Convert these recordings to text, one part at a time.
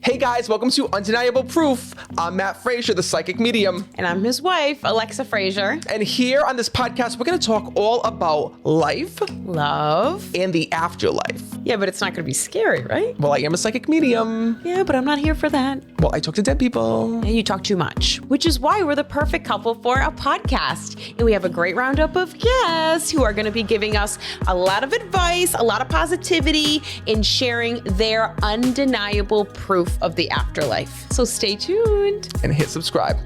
Hey guys, welcome to Undeniable Proof. I'm Matt Fraser, the psychic medium. And I'm his wife, Alexa Fraser. And here on this podcast, we're going to talk all about life, love, and the afterlife. Yeah, but it's not going to be scary, right? Well, I am a psychic medium. Yeah, but I'm not here for that. Well, I talk to dead people. And you talk too much, which is why we're the perfect couple for a podcast. And we have a great roundup of guests who are going to be giving us a lot of advice, a lot of positivity, and sharing their undeniable proof of the afterlife. So stay tuned. And hit subscribe.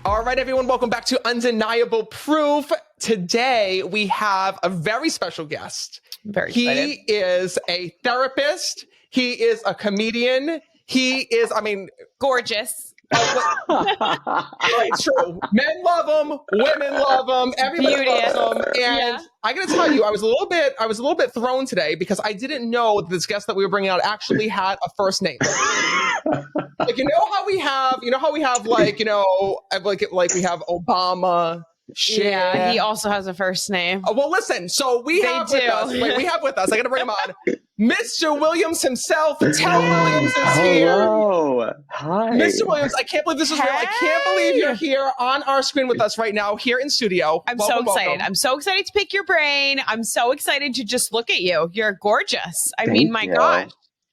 All right, everyone, welcome back to Undeniable Proof. Today, we have a very special guest. Very excited. He is a therapist. He is a comedian. He is, gorgeous. Right, true. Men love him, women love him, everybody loves him. And I gotta tell you, I was a little bit thrown today because I didn't know that this guest that we were bringing out actually had a first name. Like, you know how we have like we have Obama. Yeah, he also has a first name. Well, listen, so we have with us, I gotta bring him on, Mr. Williams himself. Tell Williams is here. Hello. Hi. Mr. Williams, I can't believe this is real. I can't believe you're here on our screen with us right now, here in studio. I'm so excited. Welcome. I'm so excited to pick your brain. I'm so excited to just look at you. You're gorgeous. Thank you. God.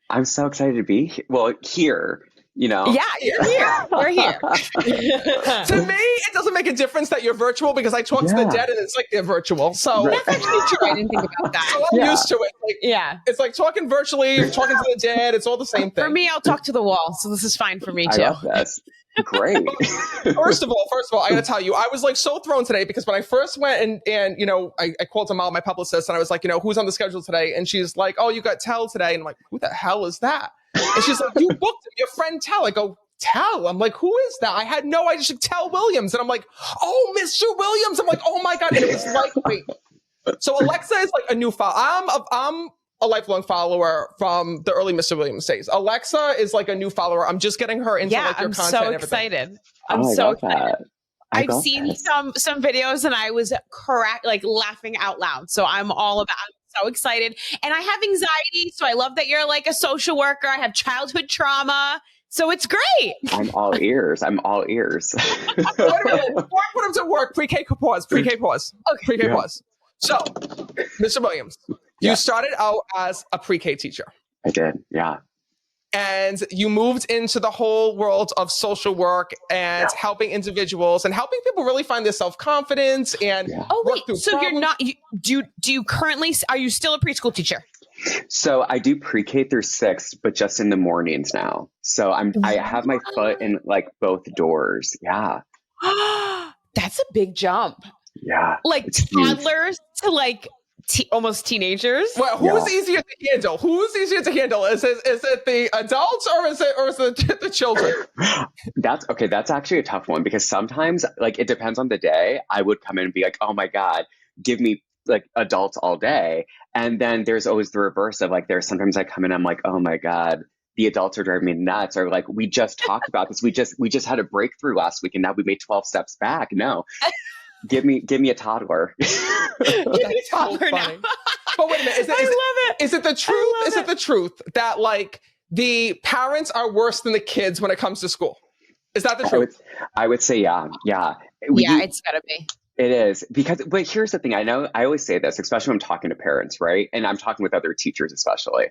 I'm so excited to be here. Well, here. You know? Yeah, you're here. We're here. To me, it doesn't make a difference that you're virtual because I talk to the dead and it's like they're virtual. So that's actually true. I didn't think about that. So I'm used to it. It's like talking virtually, talking to the dead. It's all the same thing. For me, I'll talk to the wall. So this is fine for me too. I love this. Great. First of all, I gotta tell you, I was like so thrown today because when I first went and I called Amal, my publicist, and I was like, who's on the schedule today? And she's like, oh, you got Tell today. And I'm like, who the hell is that? And she's like, you booked him, your friend Tell. I go, Tell? I'm like, who is that? I had no idea. She's like, Tell Williams. And I'm like, oh, Mr. Williams. I'm like, oh my God. And it was like, wait. So Alexa is like a new follower. I'm a lifelong follower from the early Mr. Williams days. Alexa is like a new follower. I'm just getting her into your content so and everything. Excited. I'm so excited. I've seen this. some videos and I was laughing out loud. So I'm so excited. And I have anxiety. So I love that you're like a social worker. I have childhood trauma. So it's great. I'm all ears. Wait a minute. Before I put him to work, pre-K pause. Okay. Pre-K pause. So, Mr. Williams, you started out as a pre-K teacher. I did, yeah. And you moved into the whole world of social work and helping individuals and helping people really find their self-confidence and work through so problems. You're not, do you currently, are you still a preschool teacher? So I do pre-K through 6, but just in the mornings now. So I have my foot in like both doors. Yeah. That's a big jump. Yeah. Like toddlers to like almost teenagers. Well, who's easier to handle? Who's easier to handle? Is it the adults or is it the children? That's actually a tough one because sometimes like it depends on the day. I would come in and be like, oh my God, give me like adults all day. And then there's always the reverse of like, there's sometimes I come in, I'm like, oh my God, the adults are driving me nuts. Or like, we just talked about this. We just had a breakthrough last week and now we made 12 steps back. No. Give me a toddler. Give me a toddler now. But wait a minute. I love it. Is it the truth? Is it the truth that like the parents are worse than the kids when it comes to school? Is that the truth? I would say, yeah. It's gotta be. It is but here's the thing. I know I always say this, especially when I'm talking to parents, right? And I'm talking with other teachers, especially.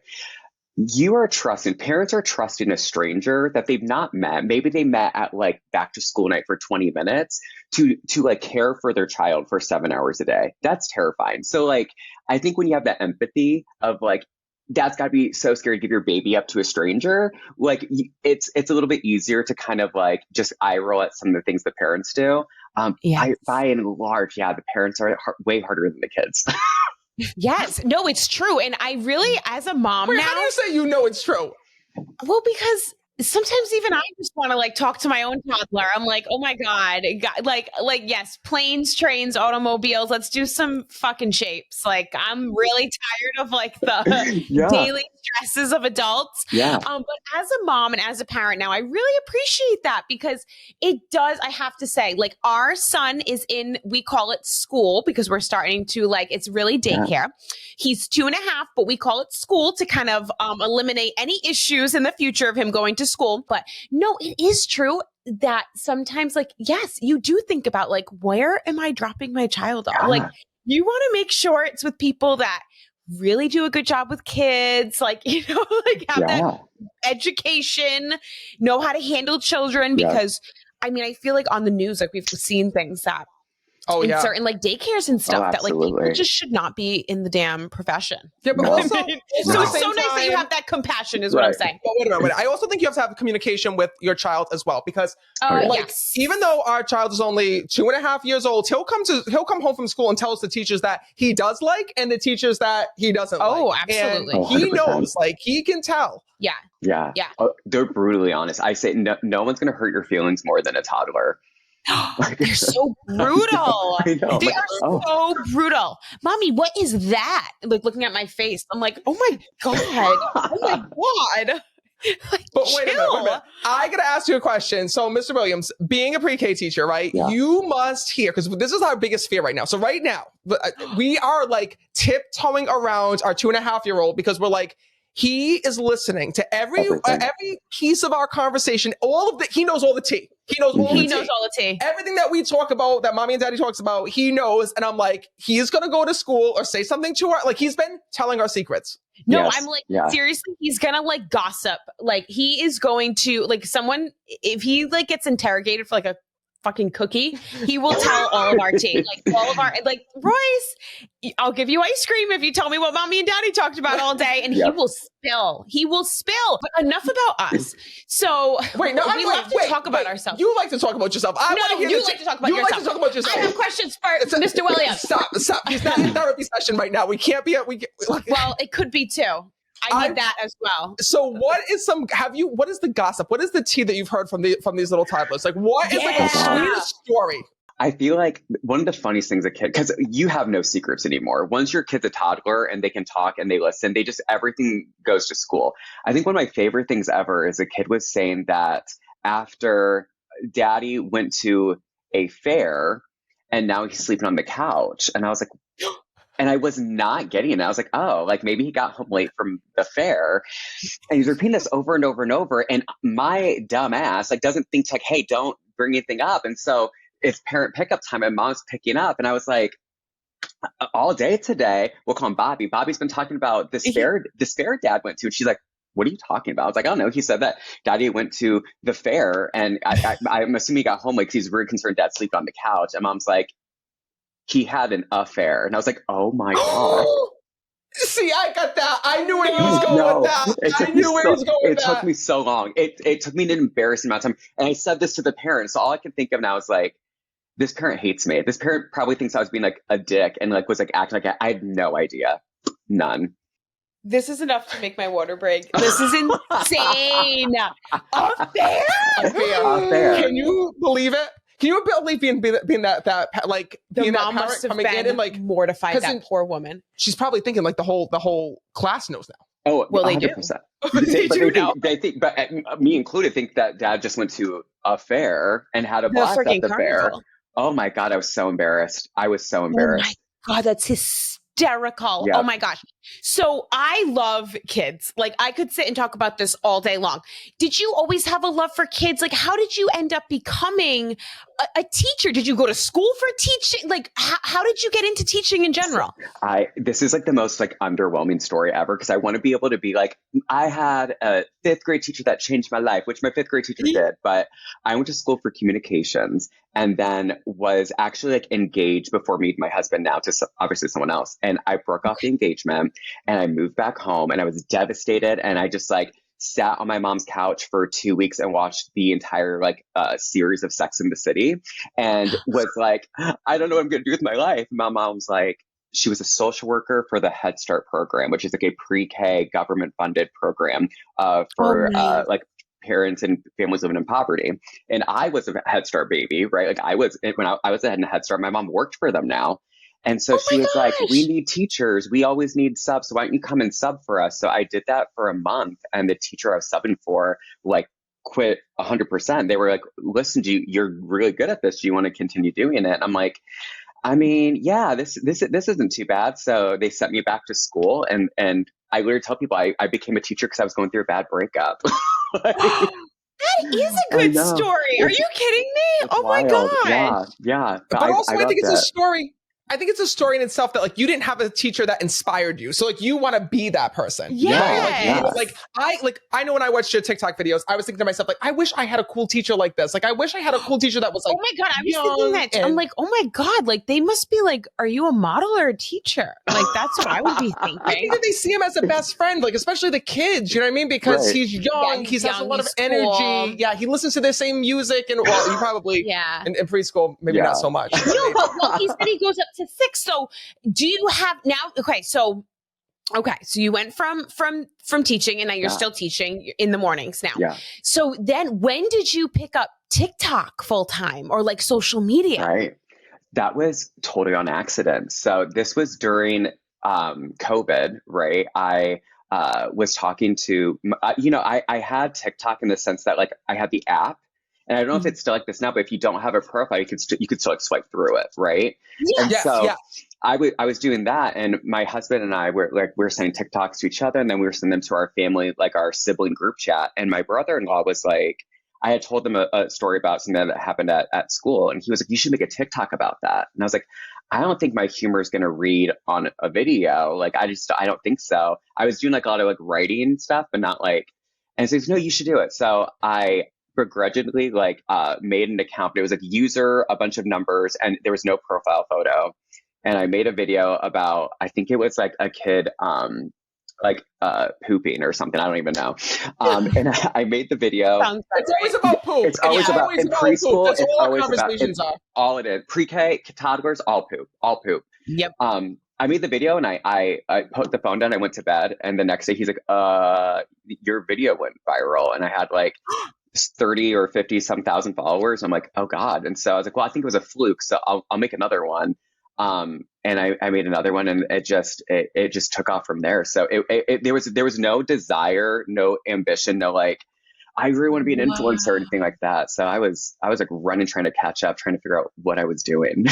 Parents are trusting a stranger that they've not met. Maybe they met at like back to school night for 20 minutes to like care for their child for 7 hours a day. That's terrifying. So like, I think when you have that empathy of like, that's gotta be so scary to give your baby up to a stranger. Like it's a little bit easier to kind of like just eye roll at some of the things the parents do. By and large, the parents are way harder than the kids. Yes. No, it's true. And I really, as a mom now. How do you say it's true? Well, because sometimes even I just want to like talk to my own toddler. I'm like, oh my God, like, yes, planes, trains, automobiles, let's do some fucking shapes. Like, I'm really tired of like the daily stresses of adults. Yeah. But as a mom and as a parent now, I really appreciate that because it does, I have to say, like our son is in, we call it school because we're starting to like, it's really daycare. Yeah. He's 2.5, but we call it school to kind of eliminate any issues in the future of him going to school. But no, it is true that sometimes like, yes, you do think about like, where am I dropping my child off? Yeah. Like you want to make sure it's with people that really do a good job with kids, like, you know, like have that education, know how to handle children because I mean, I feel like on the news, like we've seen things that in certain like daycares and stuff that like people just should not be in the damn profession. Yeah, but also, so it's so nice that you have that compassion is what I'm saying. But wait a minute. I also think you have to have communication with your child as well because even though our child is only 2.5 years old, he'll come home from school and tell us the teachers that he does like and the teachers that he doesn't like. Oh, absolutely. And he knows, like he can tell. Yeah. Yeah. Yeah. Oh, they're brutally honest. I say no one's going to hurt your feelings more than a toddler. They're so brutal. I know. They are so brutal. Mommy, what is that? Like looking at my face. I'm like, oh my God. Oh my God. Like, but wait a minute. I got to ask you a question. So, Mr. Williams, being a pre-K teacher, right? Yeah. You must hear, because this is our biggest fear right now. So right now, we are like tiptoeing around our 2.5-year-old because we're like, he is listening to every piece of our conversation. He knows all the tea. He knows all the tea. Everything that we talk about, that mommy and daddy talks about, he knows. And I'm like, he's going to go to school or say something to her. Like he's been telling our secrets. No, I'm like, seriously, he's going to like gossip. Like he is going to like someone, if he like gets interrogated for like a fucking cookie, he will tell all of our tea. Like all of our, like Royce, I'll give you ice cream if you tell me what mommy and daddy talked about all day. And he will spill. But enough about us. So we like to talk about ourselves. You like to talk about yourself. You like to talk about yourself. You like to talk about yourself. I have questions for Mr. Williams. Stop. He's not in therapy session right now. We can't be well, it could be too. I need that as well. So what is the gossip? What is the tea that you've heard from these little toddlers? Like what is like the sweetest story? I feel like one of the funniest things a kid, because you have no secrets anymore. Once your kid's a toddler and they can talk and they listen, everything goes to school. I think one of my favorite things ever is a kid was saying that after daddy went to a fair and now he's sleeping on the couch. And I was like, and I was not getting it. I was like, oh, like maybe he got home late from the fair. And he's repeating this over and over and over. And my dumb ass like doesn't think like, hey, don't bring anything up. And so it's parent pickup time and mom's picking up. And I was like, all day today, we'll call him Bobby. Bobby's been talking about this fair dad went to. And she's like, what are you talking about? I was like, I don't know. He said that daddy went to the fair. And I'm assuming he got home like he's really concerned dad slept on the couch. And mom's like, he had an affair. And I was like, oh my God. See, I got that. I knew where he was going with that. It took me so long. It took me an embarrassing amount of time. And I said this to the parents. So all I can think of now is like, this parent hates me. This parent probably thinks I was being like a dick and like was like acting like I had no idea. None. This is enough to make my water break. This is insane. Affair. Can you believe it? Can you believe being that like the mom must have been and like mortified that poor woman? She's probably thinking like the whole class knows now. Oh, well, 100%. They think, but me included, think that dad just went to a fair and had a blast at the fair. Oh my God, I was so embarrassed. Oh my God, that's hysterical. Yep. Oh my gosh. So I love kids. Like I could sit and talk about this all day long. Did you always have a love for kids? Like how did you end up becoming a teacher? Did you go to school for teaching? Like how did you get into teaching in general? This is like the most like underwhelming story ever because I want to be able to be like, I had a 5th grade teacher that changed my life, which my 5th grade teacher did, but I went to school for communications and then was actually like engaged before meeting my husband now to obviously someone else. And I broke off the engagement and I moved back home and I was devastated. And I just like sat on my mom's couch for 2 weeks and watched the entire like series of Sex and the City and was like, I don't know what I'm going to do with my life. My mom's like, she was a social worker for the Head Start program, which is like a pre-K government funded program for like parents and families living in poverty. And I was a Head Start baby, right? Like when I was a Head Start, my mom worked for them now. And so Oh she my was like, we gosh. need teachers. We always need subs. So why don't you come and sub for us? So I did that for a month. And the teacher I was subbing for, like, quit 100%. They were like, listen, you're really good at this. Do you want to continue doing it? And I'm like, I mean, yeah, this isn't too bad. So they sent me back to school, and I literally tell people I became a teacher because I was going through a bad breakup. Like, That is a I good know. story. Are you kidding me? It's Oh my wild. gosh. Yeah, yeah. But But I also, I think loved it's a it. story. I think it's a story in itself that like you didn't have a teacher that inspired you, so like you want to be that person, right? Like you, Yeah. I know when I watched your TikTok videos, I was thinking to myself like, I wish I had a cool teacher like this. Like I wish I had a cool teacher that was like, Oh my God. I was thinking young that. I'm and- like, oh my God, like they must be like, are you a model or a teacher? Like that's what I would be I think thinking. that they see him as a best friend, like especially the kids. You know what I mean? Because Right. he's young, Yeah, he he's has a young, lot of he's energy. cool. Yeah, he listens to the same music, and well, he probably Yeah. in preschool maybe Yeah. not so much. No, but well, he said he goes up to 6. So do you have now? Okay, so you went from teaching, and now you're Yeah. still teaching in the mornings now. Yeah. So then, when did you pick up TikTok full time or like social media? Right. That was totally on accident. So this was during COVID, right? I was talking to, I had TikTok in the sense that like I had the app, and I don't know if it's still like this now, but if you don't have a profile, you could still like swipe through it, right? Yeah. And Yes, so yeah. I was doing that, and my husband and I were sending TikToks to each other, and then we were sending them to our family, like our sibling group chat. And my brother-in-law was like, I had told them a story about something that happened at school, and he was like, you should make a TikTok about that. And I was like, I don't think my humor is going to read on a video. Like, I don't think so. I was doing like a lot of like writing stuff, but not like, and so he's, no, you should do it. So I begrudgingly like made an account, but it was like user, a bunch of numbers, and there was no profile photo. And I made a video about, I think it was like a kid pooping or something. I don't even know. And I made the video. Sounds about It's always about poop. It's always about in poop. preschool. That's It's all our always about conversations are. all it is. Pre-K, toddlers, all poop. Yep. I made the video, and I put the phone down. I went to bed, and the next day he's like, your video went viral, and I had like 30 or 50 some thousand followers. I'm like, oh God. And so I was like, well, I think it was a fluke, so I'll make another one. And I made another one, and it just took off from there. So there was no desire, no ambition, no like, I really want to be an influencer or anything like that. So I was like running, trying to catch up, trying to figure out what I was doing.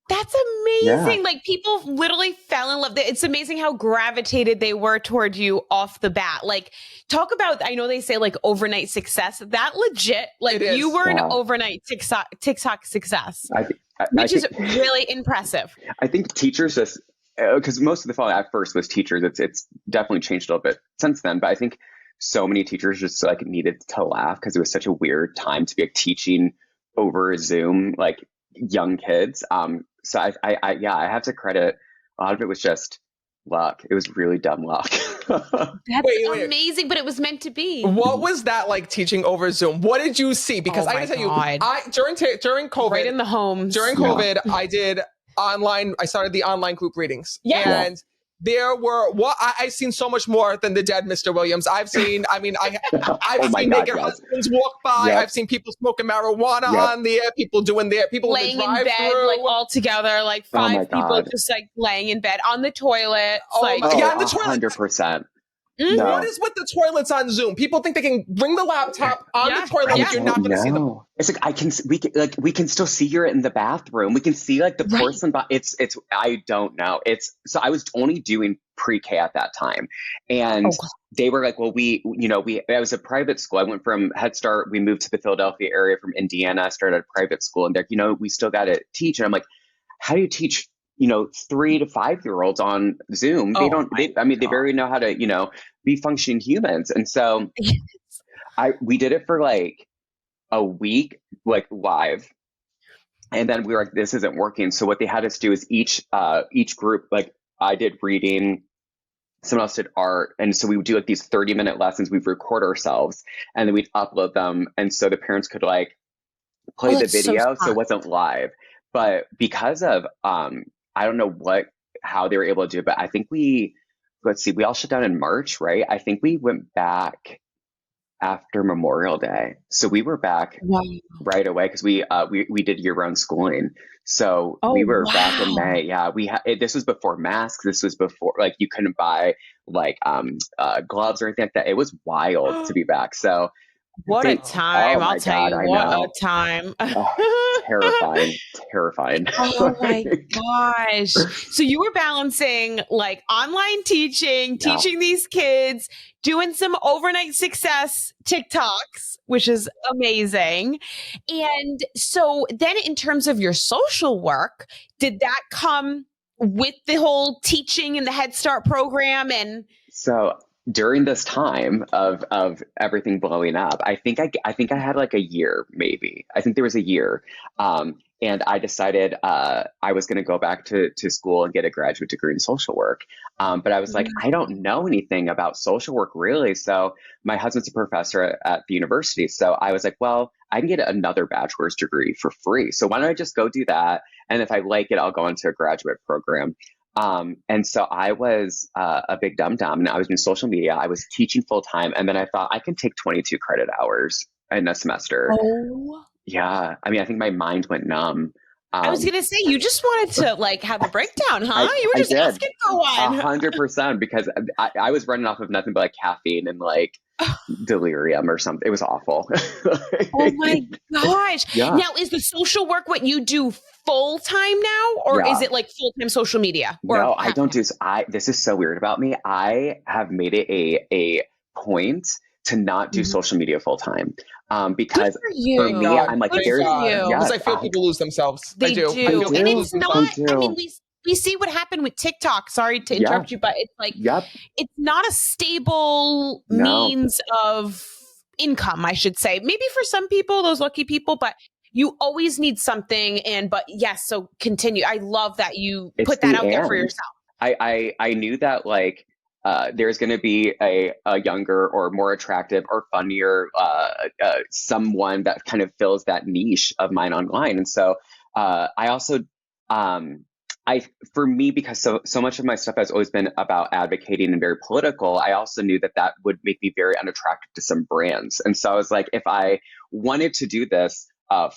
That's amazing. Yeah. Like people literally fell in love. It's amazing how gravitated they were toward you off the bat. Like talk about, I know they say like overnight success. That legit, like It is. you were an Yeah. overnight TikTok success, I which is think- really impressive. I think teachers just, because most of the following at first was teachers. It's definitely changed a little bit since then. But I think so many teachers just like needed to laugh because it was such a weird time to be like teaching over Zoom, like young kids. So I have to credit a lot of it was just luck. It was really dumb luck. That's Wait. amazing, but it was meant to be. What was that like teaching over Zoom? What did you see? Because Oh I my gotta tell you, God. during COVID, Right in the homes. during COVID, I did online. I started the online group readings, Yeah. and there were I've seen so much more than the dead Mr. Williams. I've seen Oh my seen God, naked yes. husbands walk by. Yep. I've seen people smoking marijuana Yep. on there. People doing people laying in in the bed, drive-through. like all together, like Oh my 5 people God. just like laying in bed on the toilet. Oh like, my- Yeah, in the toilet. 100%. Mhm. No. What is with the toilets on Zoom? People think they can bring the laptop on Yeah. the toilet, Yeah. but you're not going to see them. It's like we can still see her in the bathroom. We can see like the Right. porcelain. I don't know. So I was only doing pre-K at that time, and Oh, God. they were like, well, I was a private school. I went from Head Start. We moved to the Philadelphia area from Indiana. I started a private school, and they're we still got to teach. And I'm like, how do you teach 3 to 5-year-olds on Zoom? They Oh don't. my They barely know how to be functioning humans. And so we did it for like a week, like live. And then we were like, this isn't working. So what they had us do is each group, like I did reading, someone else did art. And so we would do like these 30-minute lessons. We'd record ourselves and then we'd upload them. And so the parents could like play the that's so video. So smart. it wasn't live. But because of, I don't know how they were able to do it, but I think we all shut down in March, right? I think we went back after Memorial Day. So we were back Wow. right away because we did year-round schooling. So Oh, we were back in wow. May. Yeah, this was before masks. This was before like you couldn't buy like gloves or anything like that. It was wild to be back. So What a they, Wow. oh time. I'll my tell God, you I what a know. time. Oh, terrifying, terrifying. Oh my gosh. So you were balancing like online teaching, Yeah. teaching these kids, doing some overnight success TikToks, which is amazing. And so then in terms of your social work, did that come with the whole teaching and the Head Start program? And So during this time of everything blowing up, I think I had like a year, maybe. I think there was a year. And I decided I was going to go back to school and get a graduate degree in social work. But I was like, I don't know anything about social work really. So my husband's a professor at the university. So I was like, well, I can get another bachelor's degree for free. So why don't I just go do that? And if I like it, I'll go into a graduate program. And so I was a big dum dum, and I was in social media. I was teaching full time, and then I thought I can take 22 credit hours in a semester. oh, Yeah, I mean, I think my mind went numb. I was Um, going to say, you just wanted to like have a breakdown, huh? I You were I just did asking for one. 100% because I was running off of nothing but like caffeine and like delirium or something. It was awful. Oh my gosh. Yeah, Now, is the social work what you do full time now, or is yeah. it like full time social media or No, I half? don't do. This is so weird about me. I have made it a point to not do Mhm. social media full time. Good Because for for Thank me, you. God. I'm like, Good Thank for there's, God. you. Because yes, I feel people lose themselves. I They do. I I do. feel And people do, lose it's not, I themselves. I mean, do. we see what happened with TikTok. Sorry to Yeah, interrupt you, but it's like, yep, it's not a stable no, means of income, I should say. Maybe for some people, those lucky people, but you always need something. And, but yes, so continue. I love that you it's put that the out there for and. yourself. I knew that like there's going to be a younger or more attractive or funnier someone that kind of fills that niche of mine online. And so I also I for me, because so much of my stuff has always been about advocating and very political, I also knew that that would make me very unattractive to some brands. And so I was like, if I wanted to do this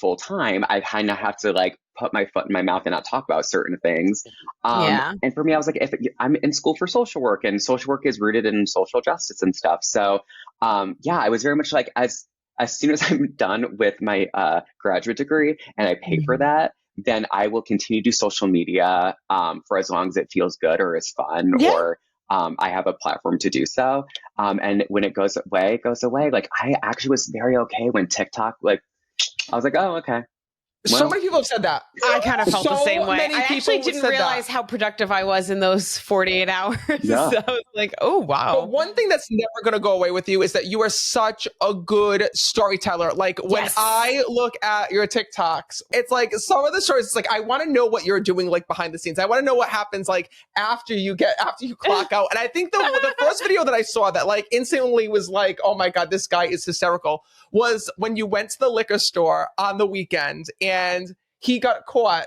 full time, I kind of have to like put my foot in my mouth and not talk about certain things. Yeah. And for me, I was like, if I'm in school for social work, and social work is rooted in social justice and stuff. So yeah, I was very much like, as soon as I'm done with my graduate degree and I pay for Mhm. that, then I will continue to do social media for as long as it feels good or is fun Yeah. or I have a platform to do so. And when it goes away, it goes away. Like I actually was very okay when TikTok, like I was like, oh, okay. So Well, many people have said that. I kind of felt the So same way. many I actually people didn't said realize that. how productive I was in those 48 hours. yeah, So I was like, oh, But wow. one thing that's never going to go away with you is that you are such a good storyteller. Like when Yes. I look at your TikToks, it's like some of the stories, it's like, I want to know what you're doing like behind the scenes. I want to know what happens like after you clock out. And I think the first video that I saw that like instantly was like, oh my God, this guy is hysterical, was when you went to the liquor store on the weekend and he got caught,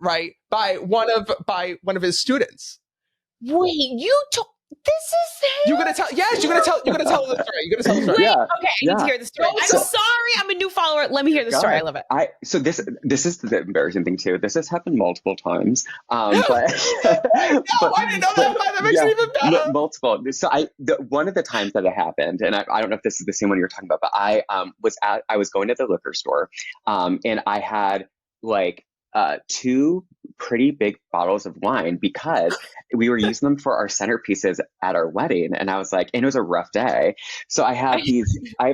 right, by one of his students. Wait, this is You're gonna tell, yes, you're gonna tell the story. You're gonna tell the story. Wait, yeah, okay, I need to yeah. hear the story. I'm So, sorry, I'm a new follower. Let me hear the go story. I ahead. love it. So this is the embarrassing thing too. This has happened multiple times. But No, but I didn't know that. That makes yeah, it even better. multiple. So one of the times that it happened, and I don't know if this is the same one you're talking about, but I was going to the liquor store, and I had like two pretty big bottles of wine because we were using them for our centerpieces at our wedding. And I was like, and it was a rough day. So I have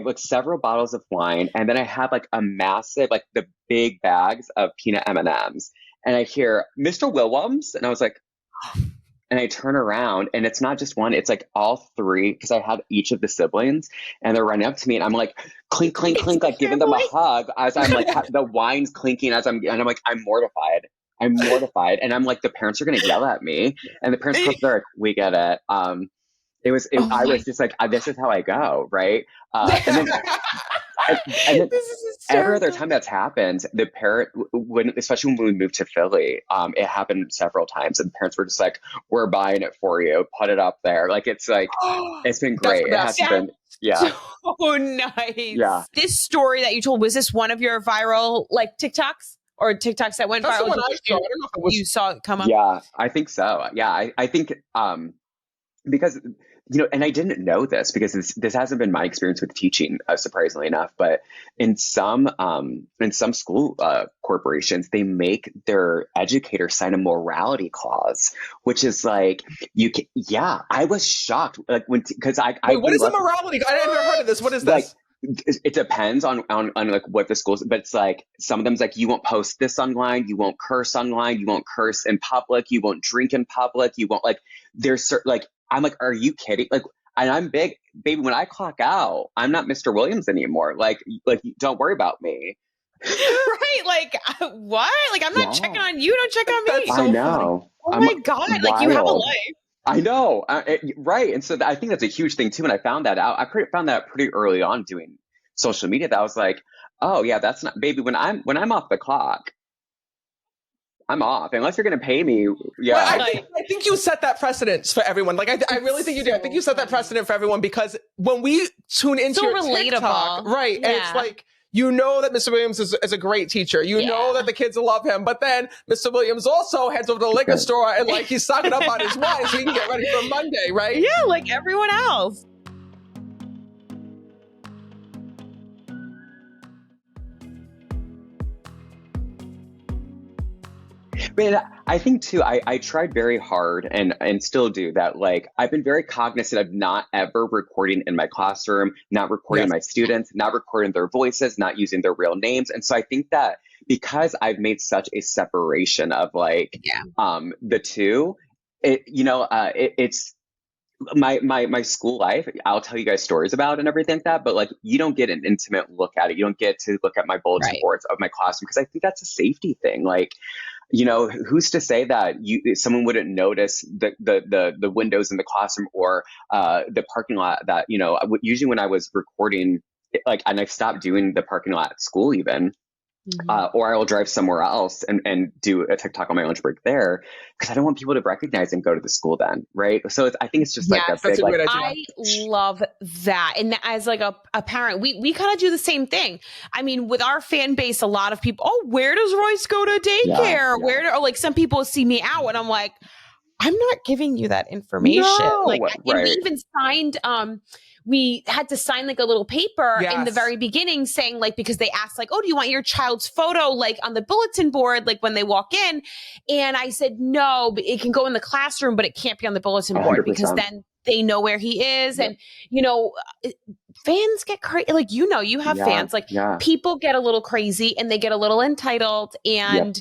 like several bottles of wine, and then I have like a massive, like the big bags of peanut M&Ms. And I hear Mr. Williams, and I was like, and I turn around and it's not just one, it's like all three, because I had each of the siblings and they're running up to me and I'm like, clink, clink, clink, like giving them a hug as I'm like, the wine's clinking and I'm like, I'm mortified. I'm mortified. And I'm like, the parents are going to yell at me. And the parents come up, they're like, we get it. I was just like, this is how I go. Right. And then, and then This is every other hysterical. time that's happened, the parent, especially when we moved to Philly, it happened several times, and parents were just like, "We're buying it for you. Put it up there." Like it's been That's great. the It best. hasn't been, yeah, So nice. yeah. This story that you told, was this one of your viral like TikToks? or TikToks that went That's the viral. one I saw. I don't know if it was. You saw it come up. Yeah, I think so. Yeah, I think because and I didn't know this because this hasn't been my experience with teaching, surprisingly enough. But in some school corporations, they make their educators sign a morality clause, which is like yeah, I was shocked because Wait, what is a morality? I never heard of this. What is this? Like, it depends on like what the schools, but it's like some of them's like you won't post this online, you won't curse online, you won't curse in public, you won't drink in public, you won't there's certain I'm like, are you kidding? And I'm big, baby. When I clock out, I'm not Mr. Williams anymore. Like don't worry about me. Right? What? I'm not checking on you. Don't check on me. That's so I know. Oh my God! You have a life. I know, right? And so I think that's a huge thing too. And I found that out. I found that pretty early on doing social media. That I was like, oh yeah, that's not, baby. When I'm off the clock, I'm off. Unless you're going to pay me. Yeah. Well, I think you set that precedence for everyone. I really think you do. I think you set that precedent for everyone because when we tune into your TikTok, right, and it's like, you know that Mr. Williams is a great teacher. You know that the kids love him. But then Mr. Williams also heads over to the liquor store and he's stocking up on his wine so he can get ready for Monday, right? Yeah, like everyone else. But I think too, I tried very hard and still do that. I've been very cognizant of not ever recording in my classroom, not recording my students, not recording their voices, not using their real names. And so I think that because I've made such a separation of the two, it's my school life. I'll tell you guys stories about and everything like that, but you don't get an intimate look at it. You don't get to look at my bulletin boards of my classroom because I think that's a safety thing. Who's to say that someone wouldn't notice the windows in the classroom or the parking lot that, usually when I was recording, and I stopped doing the parking lot at school even, or I will drive somewhere else and do a TikTok on my lunch break there because I don't want people to recognize and go to the school then, right? So I think it's just a big, I love that. And as a parent, we kind of do the same thing. I mean, with our fan base, a lot of people, where does Royce go to daycare? Or some people see me out and I'm like, I'm not giving you that information. We even signed, we had to sign a little paper in the very beginning saying because they asked do you want your child's photo on the bulletin board when they walk in? And I said, no, but it can go in the classroom, but it can't be on the bulletin board 100%. because then they know where he is. And, fans get crazy. You have fans, people get a little crazy and they get a little entitled and,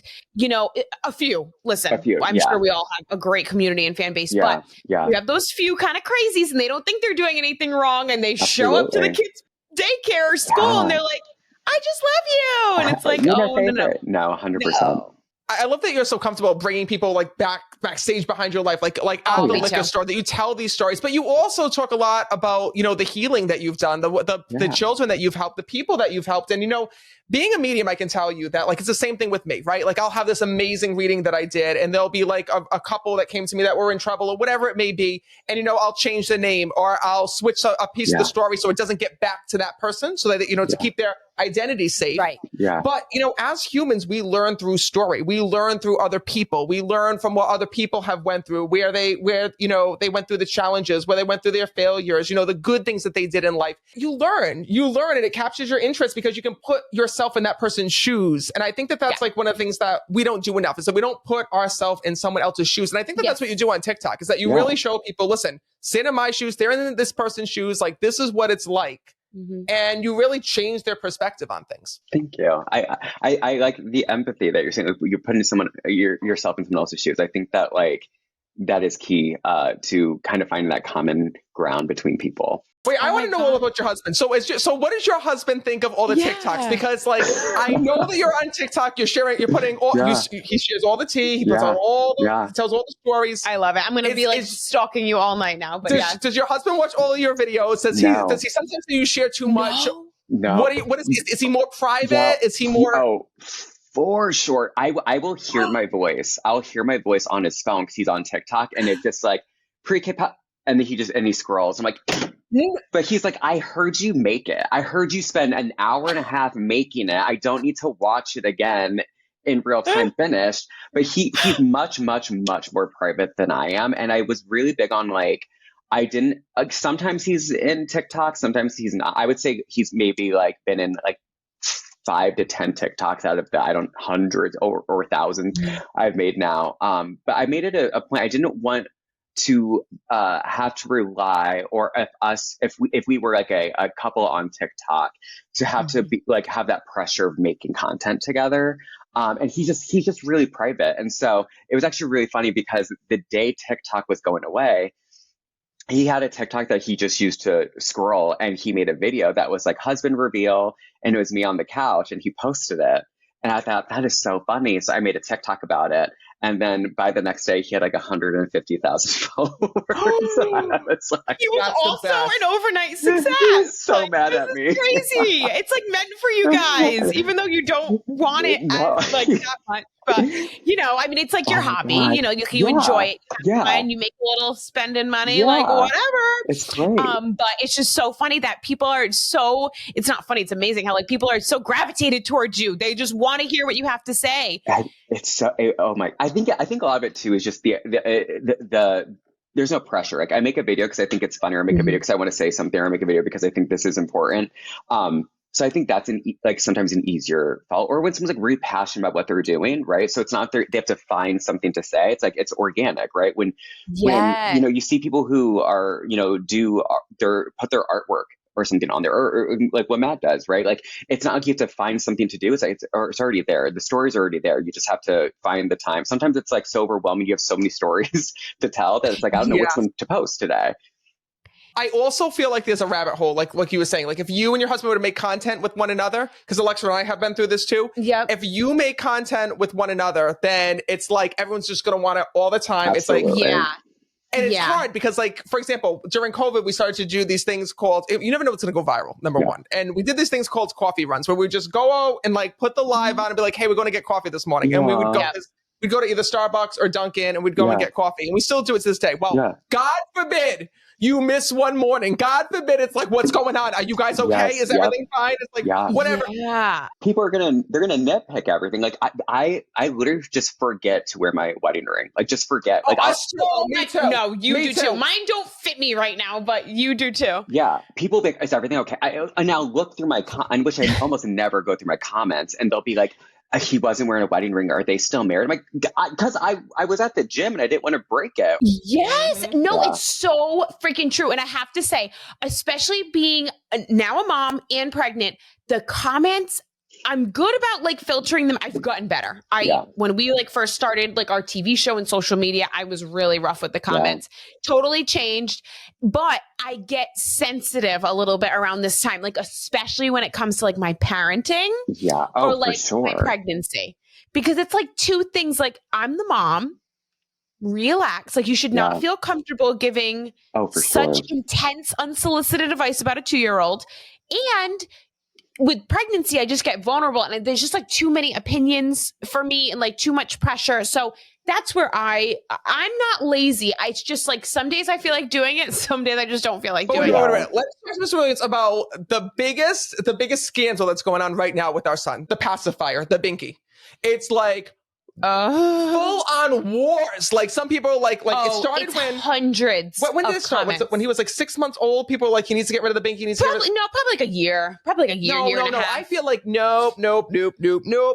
a few, I'm sure we all have a great community and fan base, but you have those few kind of crazies and they don't think they're doing anything wrong. And they show up to the kids' daycare or school and they're like, I just love you. And it's no, 100%. I love that you're so comfortable bringing people backstage behind your life, out of the liquor store, that you tell these stories. But you also talk a lot about, the healing that you've done, the children that you've helped, the people that you've helped. And, being a medium, I can tell you that it's the same thing with me, right? I'll have this amazing reading that I did and there'll be a couple that came to me that were in trouble or whatever it may be. And, I'll change the name or I'll switch a piece of the story so it doesn't get back to that person so that, to keep their identity safe. Right. Yeah. But, as humans, we learn through story. We learn through other people. We learn from what other people have went through, where they went through the challenges, where they went through their failures, the good things that they did in life. You learn and it captures your interest because you can put yourself in that person's shoes. And I think that that's one of the things that we don't do enough is that we don't put ourselves in someone else's shoes. And I think that that's what you do on TikTok is that you really show people, listen, sit in my shoes, they're in this person's shoes. This is what it's like. And you really change their perspective on things. Thank you. I like the empathy that you're saying. You're putting yourself in someone else's shoes. I think that that is key to kind of finding that common ground between people. Wait, I want to know all about your husband. So what does your husband think of all the TikToks? Because I know that you're on TikTok, you're putting all, he shares all the tea, he puts on he tells all the stories. I love it. I'm going to be stalking you all night now. But does your husband watch all of your videos? Does he sometimes do you share too much? No. Is he more private? Is he more? Oh, for sure. I will hear my voice. I'll hear my voice on his phone because he's on TikTok and it's just pre-K-pop. And then he scrolls. I'm like, but he's like, I heard you make it. I heard you spend an hour and a half making it. I don't need to watch it again. in real time finished. But he's much, much, much more private than I am. And I was really big on like, I didn't, sometimes he's in TikTok, sometimes he's not. I would say he's maybe like been in like 5 to 10 TikToks out of the, hundreds or thousands I've made now. But I made it a point. I didn't want to have to rely, or if we were like a couple on TikTok, to have to be like have that pressure of making content together. And he's just really private. And so it was actually really funny because the day TikTok was going away, he had a TikTok that he just used to scroll, and he made a video that was like husband reveal, and it was me on the couch, and he posted it. And I thought, that is so funny. So I made a TikTok about it. And then by the next day, he had like 150,000 followers. So I was like, he was also an overnight success. He was so mad at me. Crazy. It's like meant for you guys, even though you don't want it like that much. But it's like your hobby. God. You enjoy it. And you make a little spending money, like whatever. It's great. But it's just so funny that people are so. It's not funny. It's amazing how like people are so gravitated towards you. They just want to hear what you have to say. It's so. Oh my! I think a lot of it too is just the there's no pressure. Like I make a video because I think it's funny, or I make a video because I want to say something, or I make a video because I think this is important. So I think that's sometimes an easier fault, or when someone's like really passionate about what they're doing, right? So it's not they have to find something to say. It's like it's organic, right? When you see people who are put their artwork or something on there, or like what Matt does, right? Like it's not like you have to find something to do. It's like it's already there. The story's already there. You just have to find the time. Sometimes it's like so overwhelming. You have so many stories to tell that it's like I don't know which one to post today. I also feel like there's a rabbit hole, like you were saying, like if you and your husband were to make content with one another, because Alexa and I have been through this too. Yep. If you make content with one another, then it's like everyone's just going to want it all the time. Absolutely. It's like, and it's hard because, like, for example, during COVID, we started to do these things called, you never know what's going to go viral, number one. And we did these things called coffee runs where we just go out and like put the live on and be like, hey, we're going to get coffee this morning. And we would go, we'd go to either Starbucks or Dunkin' and we'd go and get coffee. And we still do it to this day. Well, God forbid you miss one morning. God forbid it's like, what's going on? Are you guys okay? Is everything fine? It's like, whatever. Yeah. People are they're gonna nitpick everything. Like I literally just forget to wear my wedding ring. Like just forget. Like me too. No, you do too. Mine don't fit me right now, but you do too. Yeah. People think, is everything okay? I now look through which I almost never go through my comments, and they'll be like, he wasn't wearing a wedding ring. Are they still married? I'm like, because I was at the gym and I didn't want to break it. Yes. No, it's so freaking true. And I have to say, especially being now a mom and pregnant, the comments, I'm good about like filtering them. I've gotten better. When we like first started like our TV show and social media, I was really rough with the comments. Totally changed. But I get sensitive a little bit around this time, like especially when it comes to like my parenting or like my pregnancy, because it's like two things. Like I'm the mom, relax. Like you should not feel comfortable giving such intense, unsolicited advice about a 2-year-old. And with pregnancy, I just get vulnerable and there's just like too many opinions for me and like too much pressure. So that's where I'm not lazy. It's just like some days I feel like doing it. Some days I just don't feel like doing it. Let's talk to Ms. Williams about the biggest scandal that's going on right now with our son, the pacifier, the binky. It's like full on wars. Like some people are like it started when hundreds. When did it start? When he was like 6 months old, people were like, he needs to get rid of the binky. Probably like a year. Probably like a year. No. And a half. I feel like nope.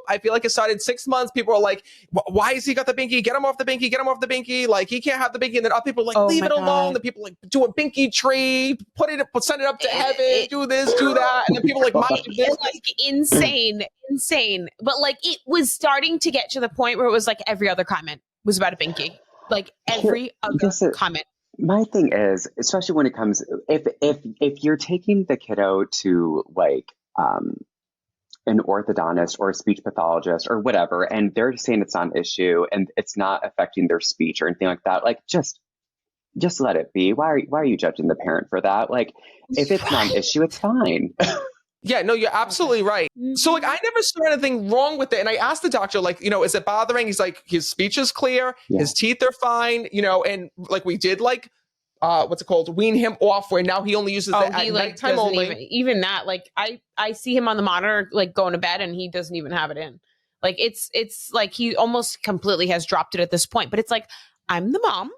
I feel like it started 6 months. People are like, why has he got the binky? Get him off the binky. Get him off the binky. Like he can't have the binky. And then other people are like, leave it alone. The people like do a binky tree, send it up to heaven, do this, do that. And then people like, it's like insane. But like it was starting to get to the point where it was like every other comment was about a binky. Like every other comment. My thing is, especially when it comes, if you're taking the kiddo to like an orthodontist or a speech pathologist or whatever, and they're saying it's not an issue and it's not affecting their speech or anything like that, like just let it be. Why are you judging the parent for that? Like if it's not an issue, it's fine. Yeah, no, you're absolutely right. So like I never saw anything wrong with it. And I asked the doctor, like, is it bothering? He's like, his speech is clear, his teeth are fine, and like we did like wean him off where now he only uses it at nighttime only. Even that, like I see him on the monitor like going to bed and he doesn't even have it in. Like it's like he almost completely has dropped it at this point. But it's like, I'm the mom.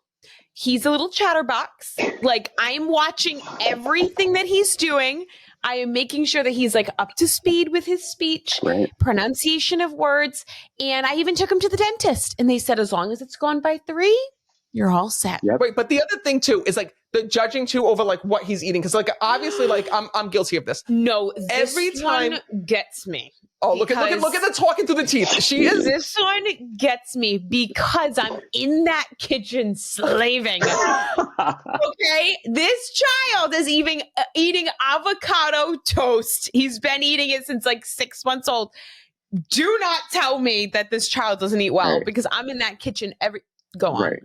He's a little chatterbox. Like, I'm watching everything that he's doing. I am making sure that he's like up to speed with his speech, pronunciation of words. And I even took him to the dentist and they said, as long as it's gone by 3, you're all set. Yep. Wait, but the other thing too is like the judging too over like what he's eating. Cause like, obviously like I'm guilty of this. No, this every time one gets me. Oh, look at the talking through the teeth. She is. This one gets me because I'm in that kitchen slaving. Okay, this child is even eating avocado toast. He's been eating it since like 6 months old. Do not tell me that this child doesn't eat well because I'm in that kitchen go on. Right.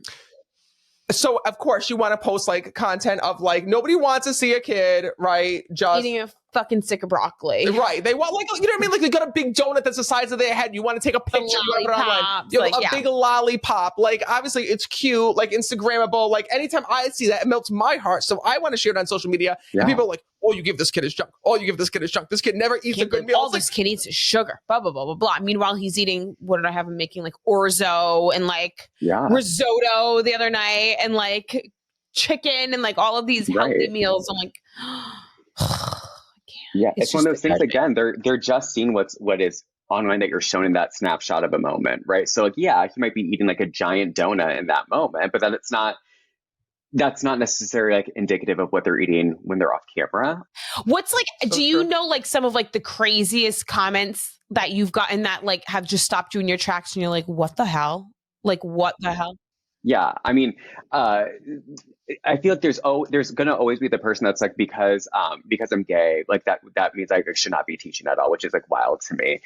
So of course you want to post like content of like nobody wants to see a kid, right? Just eating a fucking stick of broccoli. Right. They want like, you know what I mean? Like they got a big donut that's the size of their head. You want to take a picture of it online. You have a big lollipop. Like obviously it's cute, like Instagrammable. Like anytime I see that, it melts my heart. So I want to share it on social media. And people are like, oh, you give this kid his junk. Oh, you give this kid his junk. This kid never eats a good meal. All this kid eats is sugar. Blah, blah, blah, blah, blah. Meanwhile, he's eating, what did I have him making? Like orzo and like risotto the other night and like chicken and like all of these healthy meals. I'm like, it's one of those things again, they're just seeing what is online that you're shown in that snapshot of a moment, right? So like, he might be eating like a giant donut in that moment, but then that's not necessarily like indicative of what they're eating when they're off camera. What's like, do you know like some of like the craziest comments that you've gotten that like have just stopped you in your tracks and you're like, what the hell? Like, what the hell? Yeah. I mean, I feel like there's going to always be the person that's like, because I'm gay, like that means I should not be teaching at all, which is like wild to me.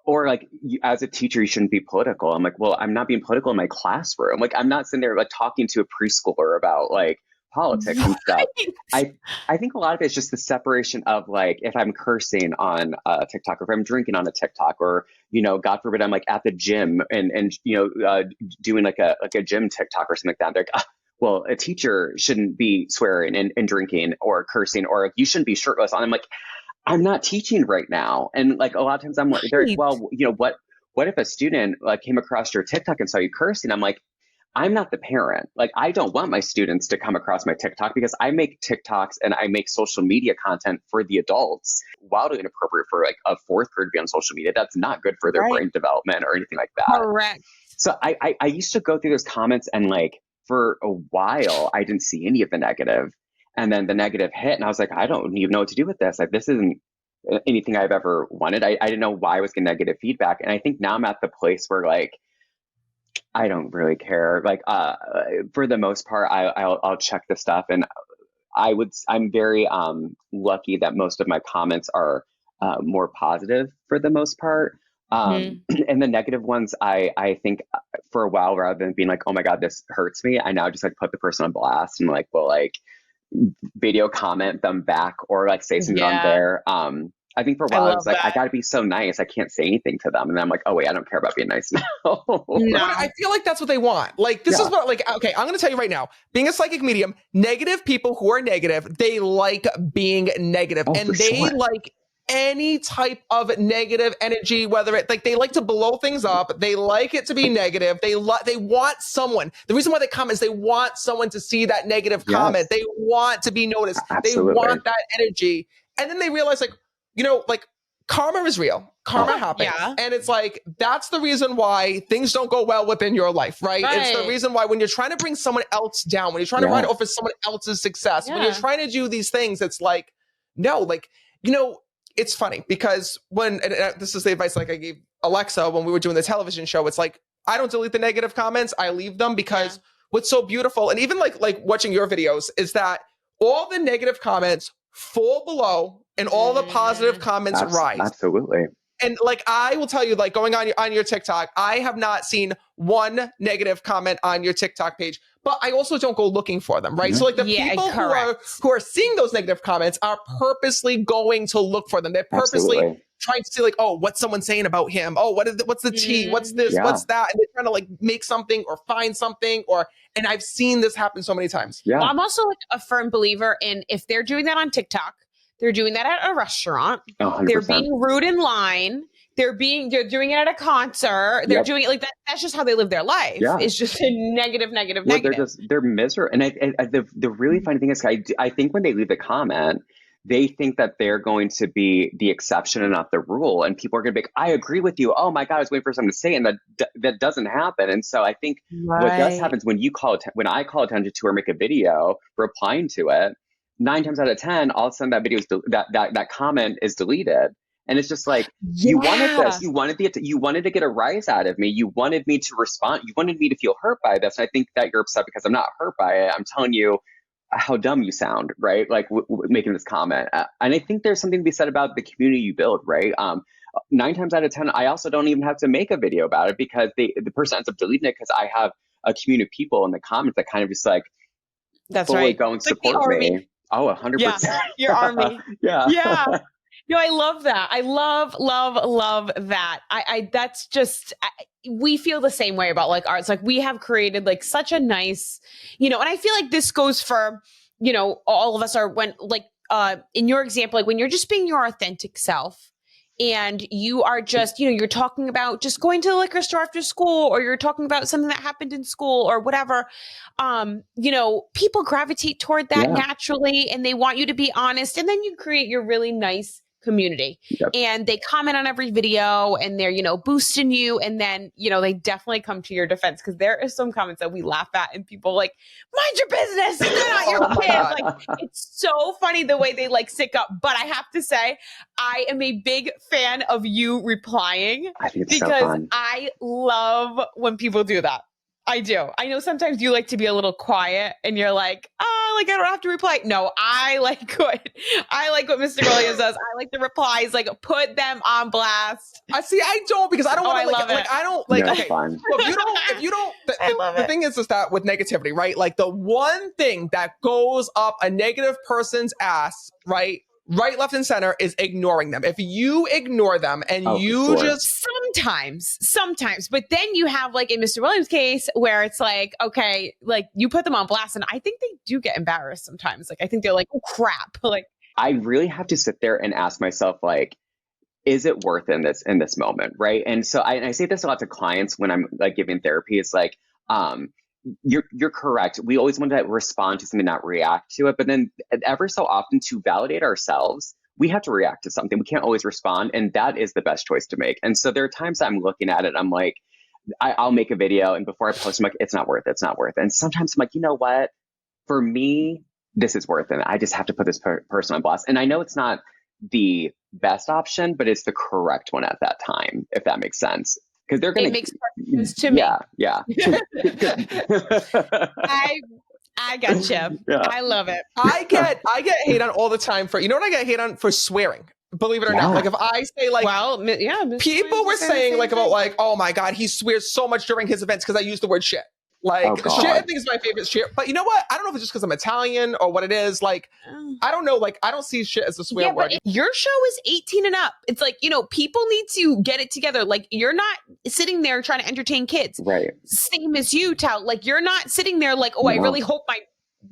Or like as a teacher, you shouldn't be political. I'm like, well, I'm not being political in my classroom. Like I'm not sitting there like talking to a preschooler about like politics and stuff. I think a lot of it is just the separation of like, if I'm cursing on TikTok or if I'm drinking on a TikTok or, you know, God forbid, I'm like at the gym and you know, doing like a gym TikTok or something like that. They're like, well, a teacher shouldn't be swearing and drinking or cursing, or you shouldn't be shirtless on. I'm like, I'm not teaching right now. And like a lot of times I'm like, well, you know, what if a student like came across your TikTok and saw you cursing? I'm like, I'm not the parent. Like, I don't want my students to come across my TikTok because I make TikToks and I make social media content for the adults. Wildly inappropriate for like a 4th grader to be on social media. That's not good for their brain development or anything like that. Correct. So I used to go through those comments and like for a while, I didn't see any of the negative. And then the negative hit and I was like, I don't even know what to do with this. Like, this isn't anything I've ever wanted. I didn't know why I was getting negative feedback. And I think now I'm at the place where like, I don't really care. Like, for the most part, I'll check the stuff. And I'm very lucky that most of my comments are more positive for the most part. And the negative ones, I think for a while, rather than being like, oh my God, this hurts me, I now just like put the person on blast and like, well, like video comment them back or like say something on there. I think for a while I was like, I gotta be so nice. I can't say anything to them. And then I'm like, oh wait, I don't care about being nice now. No, I feel like that's what they want. Like, this is what, like, okay, I'm going to tell you right now, being a psychic medium, negative people who are negative, they like being negative and they like any type of negative energy, whether it like, they like to blow things up. They like it to be negative. They want someone. The reason why they comment is they want someone to see that negative comment. They want to be noticed. Absolutely. They want that energy. And then they realize like, you know, like karma is real. Karma happens. Yeah. And it's like, that's the reason why things don't go well within your life, right? It's the reason why when you're trying to bring someone else down, when you're trying to ride over someone else's success, when you're trying to do these things, it's like, no, like, you know, it's funny because this is the advice like I gave Alexa when we were doing the television show, it's like, I don't delete the negative comments. I leave them because what's so beautiful, and even like watching your videos, is that all the negative comments fall below and all the positive comments rise. Absolutely. And like, I will tell you, like going on your TikTok, I have not seen one negative comment on your TikTok page, but I also don't go looking for them, right? So like the people who are seeing those negative comments are purposely going to look for them. They're purposely trying to see like, oh, what's someone saying about him? Oh, what's the tea? What's this? What's that? And they're trying to like make something or find something and I've seen this happen so many times. Yeah. Well, I'm also like a firm believer in if they're doing that on TikTok, they're doing that at a restaurant. 100%. They're being rude in line. they're doing it at a concert. They're doing it like that. That's just how they live their life. Yeah. It's just a negative. They're miserable. And the really funny thing is, I think when they leave the comment, they think that they're going to be the exception and not the rule. And people are going to be like, I agree with you. Oh my God, I was waiting for someone to say it. And that doesn't happen. And so I think what does happen is when I call attention to or make a video replying to it, 9 times out of 10, all of a sudden that video that comment is deleted. And it's just like, you wanted this, you wanted to get a rise out of me. You wanted me to respond. You wanted me to feel hurt by this. And I think that you're upset because I'm not hurt by it. I'm telling you how dumb you sound, right? Like making this comment. And I think there's something to be said about the community you build, right? 9 times out of 10, I also don't even have to make a video about it because the person ends up deleting it because I have a community of people in the comments that kind of just like, that's fully right. go and support me. Oh, 100%. Yeah, your army. Yeah. No, I love that. I love that. That's just, we feel the same way about like arts. Like we have created like such a nice, and I feel like this goes for, all of us are when like, in your example, like when you're just being your authentic self and you are just, you're talking about just going to the liquor store after school, or you're talking about something that happened in school or whatever. People gravitate toward that naturally and they want you to be honest. And then you create your really nice community and they comment on every video and they're, boosting you. And then, they definitely come to your defense because there are some comments that we laugh at and people like, mind your business. They're not your kids. Like, it's so funny the way they like stick up. But I have to say, I am a big fan of you replying because I love when people do that. I do. I know sometimes you like to be a little quiet and you're like, I don't have to reply. No, I like what Mr. Williams does. I like the replies, like put them on blast. I don't because I don't want to I don't like, okay. Fine. Well, if you don't, the thing is that with negativity, right? Like the one thing that goes up a negative person's ass, right, left, and center is ignoring them. If you ignore them and just sometimes, but then you have like in Mr. Williams' case where it's like, okay, like you put them on blast and I think they do get embarrassed sometimes. Like I think they're like, oh crap. Like I really have to sit there and ask myself, like, is it worth in this moment? Right. And so I say this a lot to clients when I'm like giving therapy. It's like, you're correct. We always want to respond to something, not react to it. But then ever so often to validate ourselves, we have to react to something. We can't always respond. And that is the best choice to make. And so there are times I'm looking at it, I'm like, I'll make a video. And before I post, I'm like, it's not worth it. And sometimes I'm like, you know what? For me, this is worth it. I just have to put this person on blast. And I know it's not the best option, but it's the correct one at that time, if that makes sense. Because they're going to. It makes perfect sense to me. Yeah. I got you. Yeah. I love it. I get hate on all the time for, what I get hate on? For swearing. Believe it or not. Like if I say like, people were saying like about like, oh my God, he swears so much during his events because I use the word shit. Like shit, I think is my favorite shit. But you know what? I don't know if it's just because I'm Italian or what it is. Like, I don't know. Like, I don't see shit as a swear word. Your show is 18 and up. It's like, people need to get it together. Like, you're not sitting there trying to entertain kids. Right. Same as you, Tal. Like, you're not sitting there like, I really hope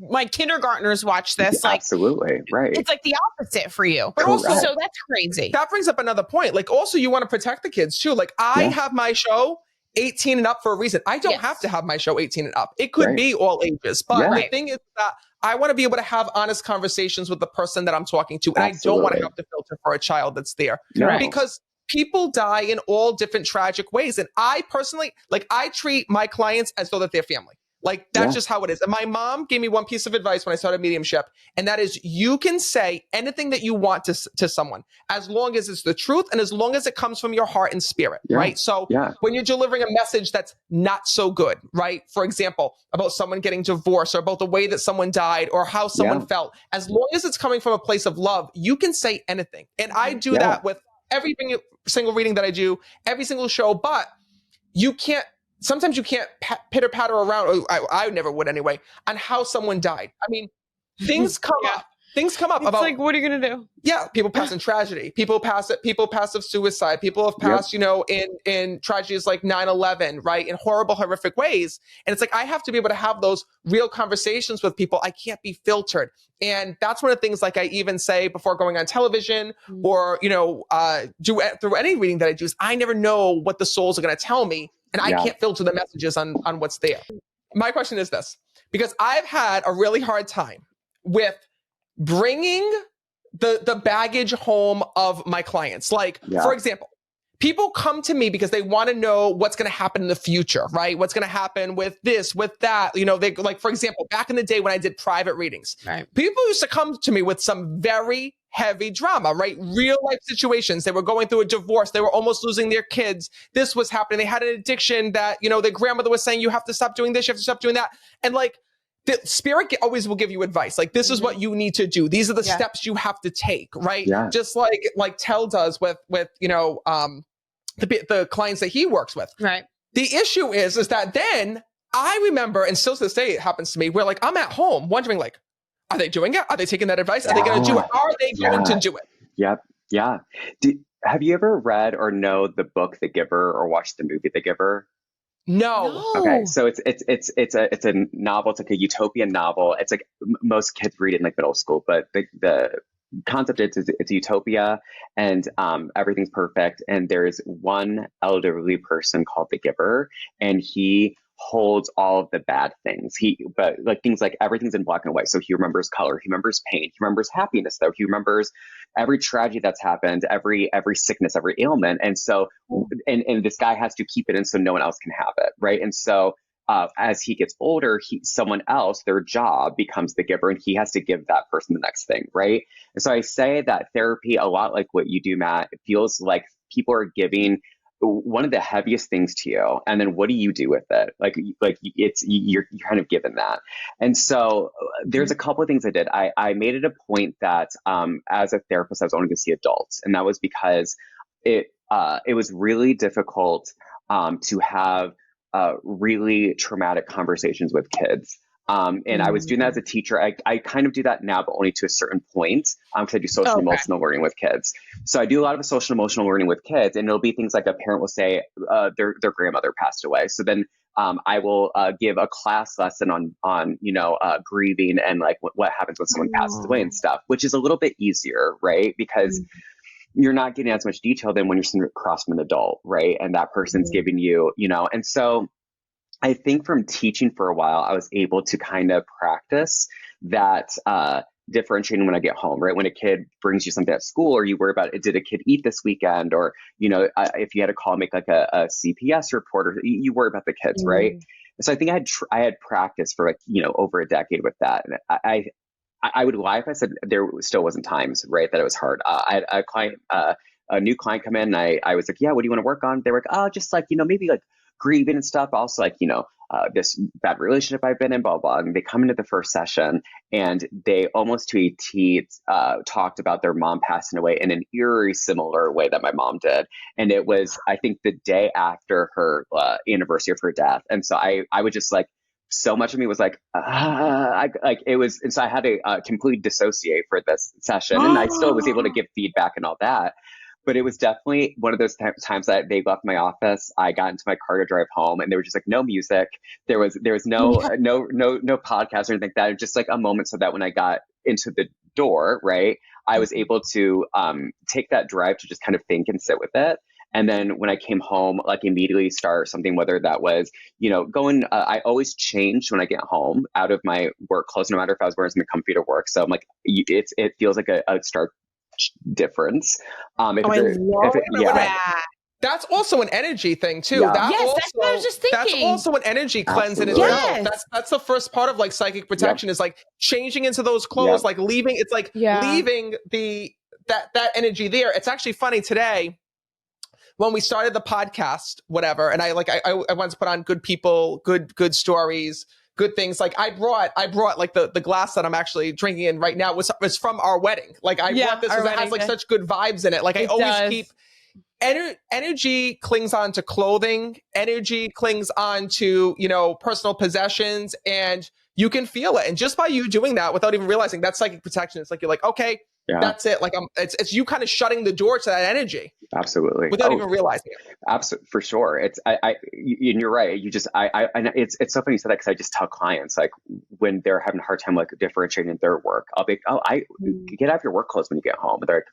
my kindergartners watch this. Like, absolutely. Right. It's like the opposite for you. But also, so that's crazy. That brings up another point. Like, also, you want to protect the kids too. Like, I have my show 18 and up for a reason. I don't have to have my show 18 and up. It could be all ages. But the thing is that I want to be able to have honest conversations with the person that I'm talking to. And I don't want to have to filter for a child that's there. Because people die in all different tragic ways. And I personally, like, I treat my clients as though that they're family. Like, that's just how it is. And my mom gave me one piece of advice when I started mediumship, and that is you can say anything that you want to someone, as long as it's the truth and as long as it comes from your heart and spirit, right? So when you're delivering a message that's not so good, right? For example, about someone getting divorced or about the way that someone died or how someone felt, as long as it's coming from a place of love, you can say anything. And I do that with every single reading that I do, every single show, but sometimes you can't pitter patter around, or I never would anyway, on how someone died. I mean, things come up things come up It's about like, what are you going to do? Yeah, people pass in tragedy. People pass of suicide. People have passed, in tragedies like 9/11, right? In horrible, horrific ways. And it's like, I have to be able to have those real conversations with people. I can't be filtered. And that's one of the things, like I even say before going on television or, do through any reading that I do, is I never know what the souls are going to tell me. And I can't filter the messages on what's there. My question is this, because I've had a really hard time with bringing the baggage home of my clients. Like, for example, people come to me because they want to know what's going to happen in the future, right? What's going to happen with this, with that. They like, for example, back in the day when I did private readings, people used to come to me with some very heavy drama, right? Real life situations. They were going through a divorce. They were almost losing their kids. This was happening. They had an addiction that, their grandmother was saying, you have to stop doing this. You have to stop doing that. And like, the spirit always will give you advice. Like, this is what you need to do. These are the steps you have to take, right? Yeah. Just like Tell does with the clients that he works with. Right. The issue is that then I remember, and still to this day it happens to me, where like I'm at home wondering, like, are they doing it? Are they taking that advice? Are they going to do it? Are they going to do it? Yep. Yeah. Have you ever read or know the book The Giver or watched the movie The Giver? No. Okay, so it's a novel. It's like a utopian novel. It's like most kids read it in like middle school, but the concept is it's a utopia, and everything's perfect. And there is one elderly person called the Giver, and he holds all of the bad things. But like things like everything's in black and white. So he remembers color, he remembers pain, he remembers happiness, though he remembers every tragedy that's happened, every sickness, every ailment. And so, and this guy has to keep it in so no one else can have it, right? And so, as he gets older, someone else, their job becomes the giver, and he has to give that person the next thing, right? And so I say that therapy, a lot like what you do, Matt, it feels like people are giving one of the heaviest things to you, and then what do you do with it? Like you're kind of given that. And so there's a couple of things I did. I made it a point that as a therapist, I was only going to see adults, and that was because it was really difficult to have really traumatic conversations with kids. And I was doing that as a teacher. I kind of do that now, but only to a certain point, because I do social emotional learning with kids. So I do a lot of social emotional learning with kids, and it'll be things like a parent will say their grandmother passed away. So then I will give a class lesson on grieving and like what happens when someone passes away and stuff, which is a little bit easier, right? Because you're not getting as much detail than when you're sitting across from an adult, right? And that person's giving you, and so I think from teaching for a while, I was able to kind of practice that differentiating when I get home, right? When a kid brings you something at school, or you worry about, did a kid eat this weekend? Or, if you had to call, make like a CPS report, or you worry about the kids, right? So I think I had practice for over a decade with that. And I would lie if I said there still wasn't times, right, that it was hard. I had a new client come in, and I was like, yeah, what do you want to work on? They were like, oh, just like, maybe like grieving and stuff. Also like, this bad relationship I've been in, blah, blah. And they come into the first session, and they almost to a T talked about their mom passing away in an eerie similar way that my mom did. And it was, I think, the day after her anniversary of her death. And so I would just like, so much of me was like, it was, and so I had to completely dissociate for this session, and I still was able to give feedback and all that. But it was definitely one of those times that they left my office. I got into my car to drive home, and there was just like no music. There was no podcast or anything like that. It was just like a moment, so that when I got into the door, right, I was able to take that drive to just kind of think and sit with it. And then when I came home, like immediately start something, whether that was, going, I always changed when I get home out of my work clothes, no matter if I was wearing something comfy to work. So I'm like, it feels like a stark difference. That's also an energy thing too. Yeah. That's what I was just thinking. That's also an energy cleanse in itself. That's the first part of like psychic protection is like changing into those clothes, like leaving. It's like leaving that energy there. It's actually funny today when we started the podcast, whatever, and I wanted to put on good people, good stories, good things. Like I brought like the glass that I'm actually drinking in right now was from our wedding. Like I brought this because it has like such good vibes in it. Like I always keep energy clings on to clothing, energy clings on to, personal possessions, and you can feel it. And just by you doing that without even realizing, that's psychic protection. It's like, you're like, okay, that's it. Like it's you kind of shutting the door to that energy. Absolutely. Without even realizing it. Absolutely, for sure. It's and you're right. You just and it's so funny you said that, because I just tell clients, like, when they're having a hard time like differentiating their work, I'll be I get out of your work clothes when you get home. And they're like,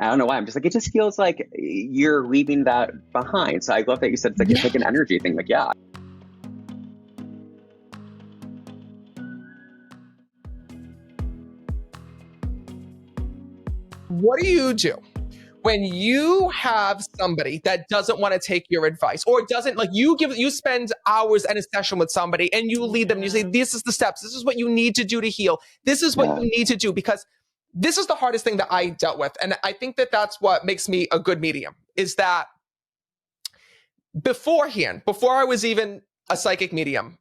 I don't know why. I'm just like, it just feels like you're leaving that behind. So I love that you said it's like an energy thing. Like, yeah. What do you do when you have somebody that doesn't want to take your advice, or doesn't, like, you spend hours in a session with somebody and you lead them and you say, this is the steps, this is what you need to do to heal, this is what you need to do, because this is the hardest thing that I dealt with. And I think that that's what makes me a good medium, is that before I was even a psychic medium,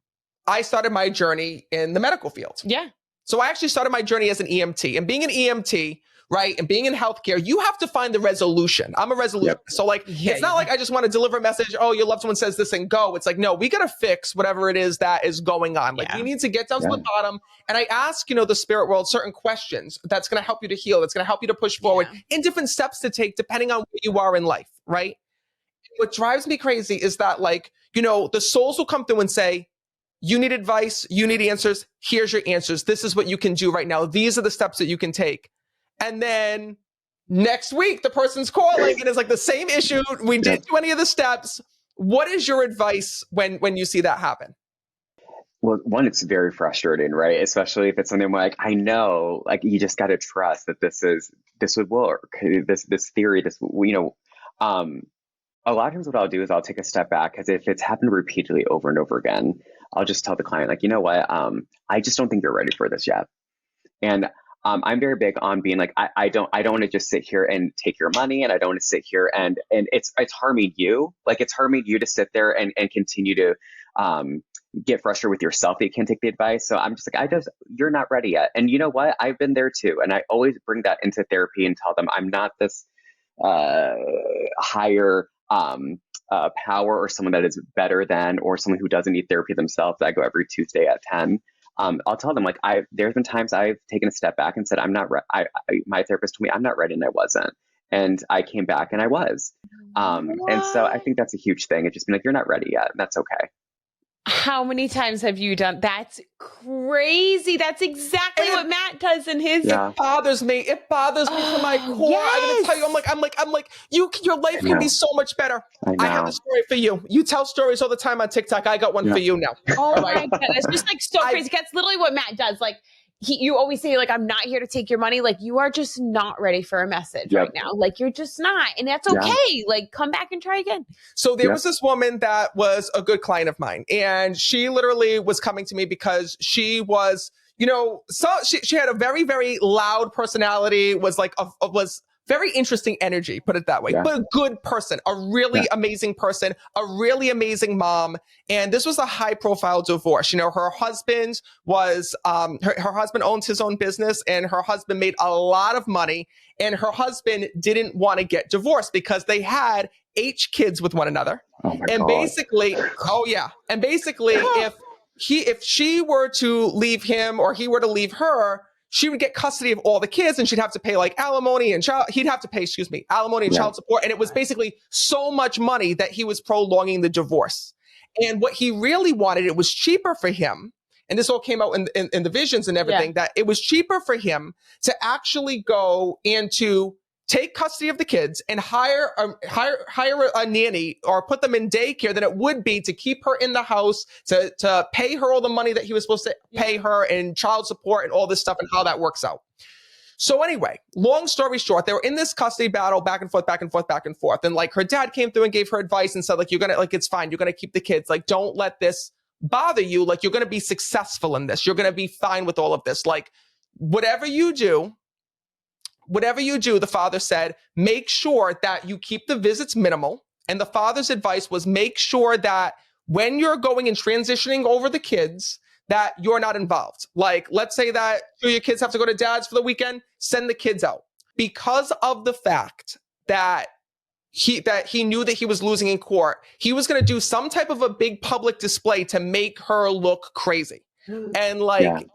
I started my journey in the medical field. Yeah. So I actually started my journey as an EMT, and being an EMT, right, and being in healthcare, you have to find the resolution. I'm a resolution. So like, it's not like I just want to deliver a message, oh, your loved one says this and go. It's like, no, we got to fix whatever it is that is going on. Like, you need to get down to the bottom. And I ask, the spirit world certain questions that's going to help you to heal, that's going to help you to push forward, and different steps to take depending on where you are in life, right? What drives me crazy is that, like, the souls will come through and say, you need advice, you need answers, here's your answers. This is what you can do right now. These are the steps that you can take. And then next week, the person's calling and it's like the same issue. We didn't do any of the steps. What is your advice when you see that happen? Well, one, it's very frustrating, right? Especially if it's something like, I know, like, you just got to trust that this would work. This theory, a lot of times what I'll do is I'll take a step back, because if it's happened repeatedly over and over again, I'll just tell the client, like, you know what? I just don't think you're ready for this yet. And I'm very big on being like, I don't want to just sit here and take your money, and I don't want to sit here and it's harming you. Like, it's harming you to sit there and continue to get frustrated with yourself that you can't take the advice. So I'm just like, you're not ready yet. And you know what? I've been there too. And I always bring that into therapy and tell them I'm not this higher power, or someone that is better than, or someone who doesn't need therapy themselves. I go every Tuesday at 10. I'll tell them, like, there's been times I've taken a step back and said, I'm not my therapist told me I'm not ready, and I wasn't. And I came back and I was. And so I think that's a huge thing. It's just been like, you're not ready yet. And that's okay. How many times have you done? That's crazy. That's exactly what Matt does in his. It bothers me. It bothers me to my core. Yes. I gotta tell you, I'm like, your life can be so much better. I have a story for you. You tell stories all the time on TikTok. I got one for you now. Oh my goodness. It's just like so crazy. That's literally what Matt does. Like, you always say, like, I'm not here to take your money. Like, you are just not ready for a message right now. Like, you're just not. And that's okay. Like, come back and try again. So there was this woman that was a good client of mine. And she literally was coming to me because she was, she had a very, very loud personality, was like, was very interesting energy, put it that way, but a good person, a really amazing person, a really amazing mom. And this was a high profile divorce. Her husband was, her husband owns his own business, and her husband made a lot of money, and her husband didn't want to get divorced because they had 8 kids with one another. Oh my God. Basically, if she were to leave him, or he were to leave her, she would get custody of all the kids, and she'd have to pay like alimony and alimony and child support. And it was basically so much money that he was prolonging the divorce. And what he really wanted, it was cheaper for him. And this all came out in the visions and everything, that it was cheaper for him to actually go and to take custody of the kids and hire a nanny, or put them in daycare, than it would be to keep her in the house, to pay her all the money that he was supposed to pay her, and child support and all this stuff, and how that works out. So anyway, long story short, they were in this custody battle, back and forth, back and forth, back and forth. And like, her dad came through and gave her advice and said, like, it's fine. You're going to keep the kids. Like, don't let this bother you. Like, you're going to be successful in this. You're going to be fine with all of this. Like, whatever you do, the father said, make sure that you keep the visits minimal. And the father's advice was, make sure that when you're going and transitioning over the kids, that you're not involved. Like, let's say that your kids have to go to dad's for the weekend, send the kids out. Because of the fact that he knew that he was losing in court, he was going to do some type of a big public display to make her look crazy. And like,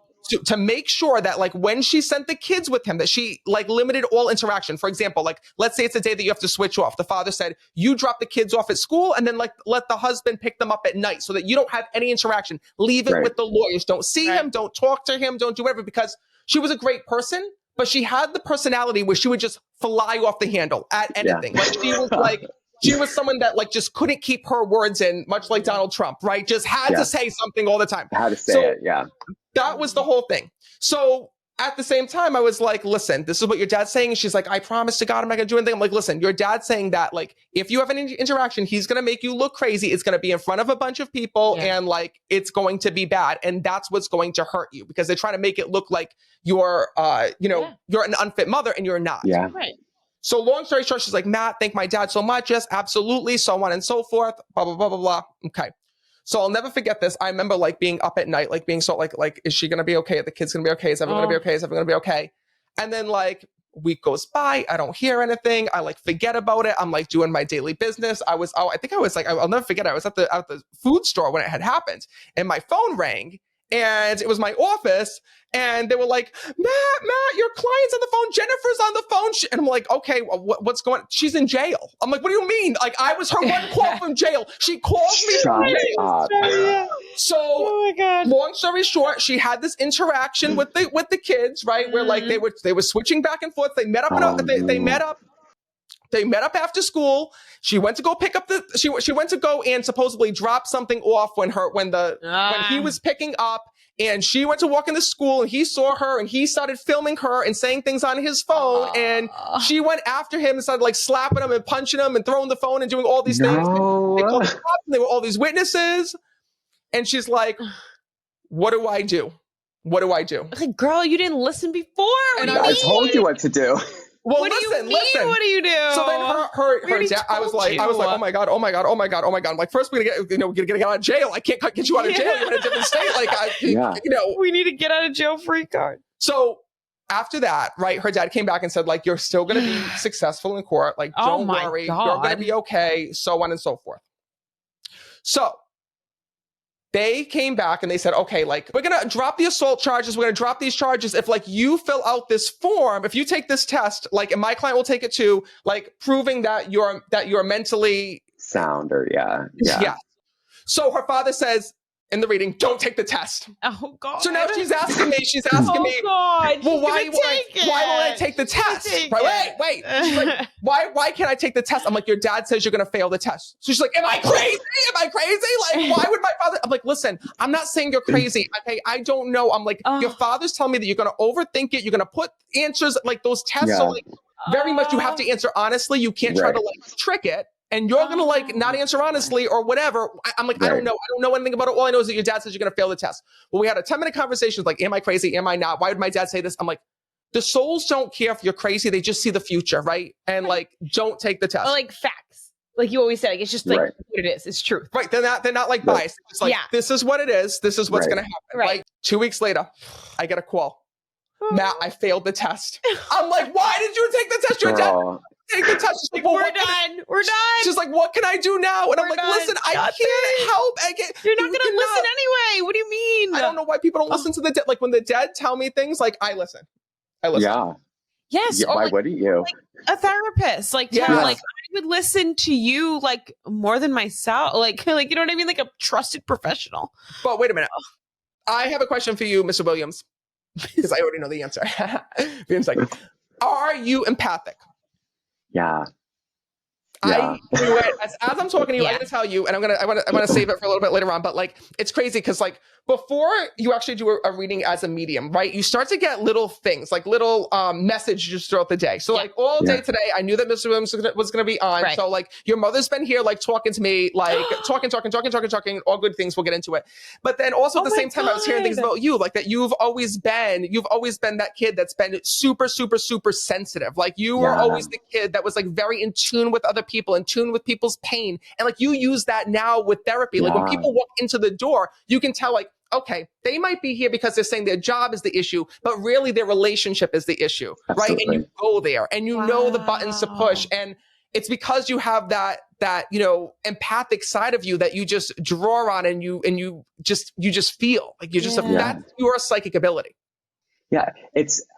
to make sure that like when she sent the kids with him, that she like limited all interaction. For example, like let's say it's a day that you have to switch off. The father said, you drop the kids off at school and then like let the husband pick them up at night so that you don't have any interaction. Leave it with the lawyers. Don't see him. Don't talk to him. Don't do whatever, because she was a great person, but she had the personality where she would just fly off the handle at anything. Like she was like, she was someone that like just couldn't keep her words in, much like Donald Trump, right? Just had to say something all the time. Had to say it, That was the whole thing. So at the same time, I was like, listen, this is what your dad's saying. And she's like, I promise to God, I'm not going to do anything. I'm like, listen, your dad's saying that, like, if you have an interaction, he's going to make you look crazy. It's going to be in front of a bunch of people and like, it's going to be bad. And that's what's going to hurt you because they're trying to make it look like you're, you're an unfit mother and you're not. Yeah. Right. So long story short, she's like, Matt, thank my dad so much. Yes, absolutely. So on and so forth. Blah, blah, blah, blah, blah. Okay. So I'll never forget this. I remember like being up at night, like being so like, is she going to be okay? Are the kid's going to be okay? Is everyone going to be okay? Is everyone going to be okay? And then like week goes by. I don't hear anything. I like forget about it. I'm like doing my daily business. I think I was like, I'll never forget. I was at the food store when it had happened and my phone rang. And it was my office, and they were like, Matt, your client's on the phone. Jennifer's on the phone. And I'm like, okay, what's going on? She's in jail. I'm like, what do you mean? Like, I was her one call from jail. She called me from jail. So, oh my God. Long story short, she had this interaction with the kids, right? Where like they were switching back and forth. They met up. They met up after school. She went to go pick up she went to go and supposedly drop something off when he was picking up, and she went to walk into school and he saw her and he started filming her and saying things on his phone, and she went after him and started like slapping him and punching him and throwing the phone and doing all these things. They called the cops and there were all these witnesses, and she's like, what do I do? What do I do? Like, girl, you didn't listen before. And I told you what to do. Well, what listen. What do you do? So then her dad, I was like, oh my God. I'm like, first we're gonna get out of jail. I can't get you out of jail. You're in a different state. Like, we need to get out of jail free card. So after that, right, her dad came back and said, like, you're still gonna be successful in court. Like, don't worry, you're gonna be okay. So on and so forth. So they came back and they said, okay, like, we're going to drop the assault charges. We're going to drop these charges. If like you fill out this form, if you take this test, like, and my client will take it too, like proving that you're mentally sound or yeah. So her father says in the reading, don't take the test. Oh God. So now she's asking me, God, well, why won't I take the test? Right, wait. She's like, why can't I take the test? I'm like, your dad says you're going to fail the test. So she's like, am I crazy? Like, why would my father? I'm like, listen, I'm not saying you're crazy. Okay, I don't know. I'm like, your father's telling me that you're going to overthink it. You're going to put answers like those tests. So like very much you have to answer honestly. You can't try to like trick it. And you're going to like not answer honestly or whatever. I'm like, I don't know. I don't know anything about it. All I know is that your dad says you're going to fail the test. Well, we had a 10-minute conversation. Like, am I crazy? Am I not? Why would my dad say this? I'm like, the souls don't care if you're crazy. They just see the future, right? And like, don't take the test. Or like facts. Like you always say, like, it's just like what it is. It's truth. Right. They're not like biased. It's like, this is what it is. This is what's going to happen. Right. 2 weeks later, I get a call. Matt, I failed the test. I'm like, why did you take the test? Your dad take the test. She's like, well, we're done. She's like, what can I do now? And I'm like, listen, I can't help. You're not going to listen anyway. What do you mean? I don't know why people don't listen to the dead. Like when the dead tell me things, like I listen. Yeah. Yes. Yeah, why wouldn't you? Like a therapist. Like, like I would listen to you like more than myself. Like, you know what I mean? Like a trusted professional. But wait a minute. I have a question for you, Mr. Williams, because I already know the answer. Williams, like, are you empathic? Yeah. As I'm talking to you, I'm going to tell you, and I want to save it for a little bit later on, but like, it's crazy because like before you actually do a reading as a medium, right? You start to get little things, like little messages throughout the day. So like all day today, I knew that Mr. Williams was going to be on. Right. So like your mother's been here, like talking to me, like talking, all good things. We'll get into it. But then also at the same time, I was hearing things about you, like that you've always been that kid that's been super, super, super sensitive. Like you were always the kid that was like very in tune with other people, in tune with people's pain. And like you use that now with therapy. Like when people walk into the door, you can tell like, okay, they might be here because they're saying their job is the issue, but really their relationship is the issue, right? And you go there and you know the buttons to push. And it's because you have that that, empathic side of you that you just draw on and you just feel like that's your psychic ability. Yeah,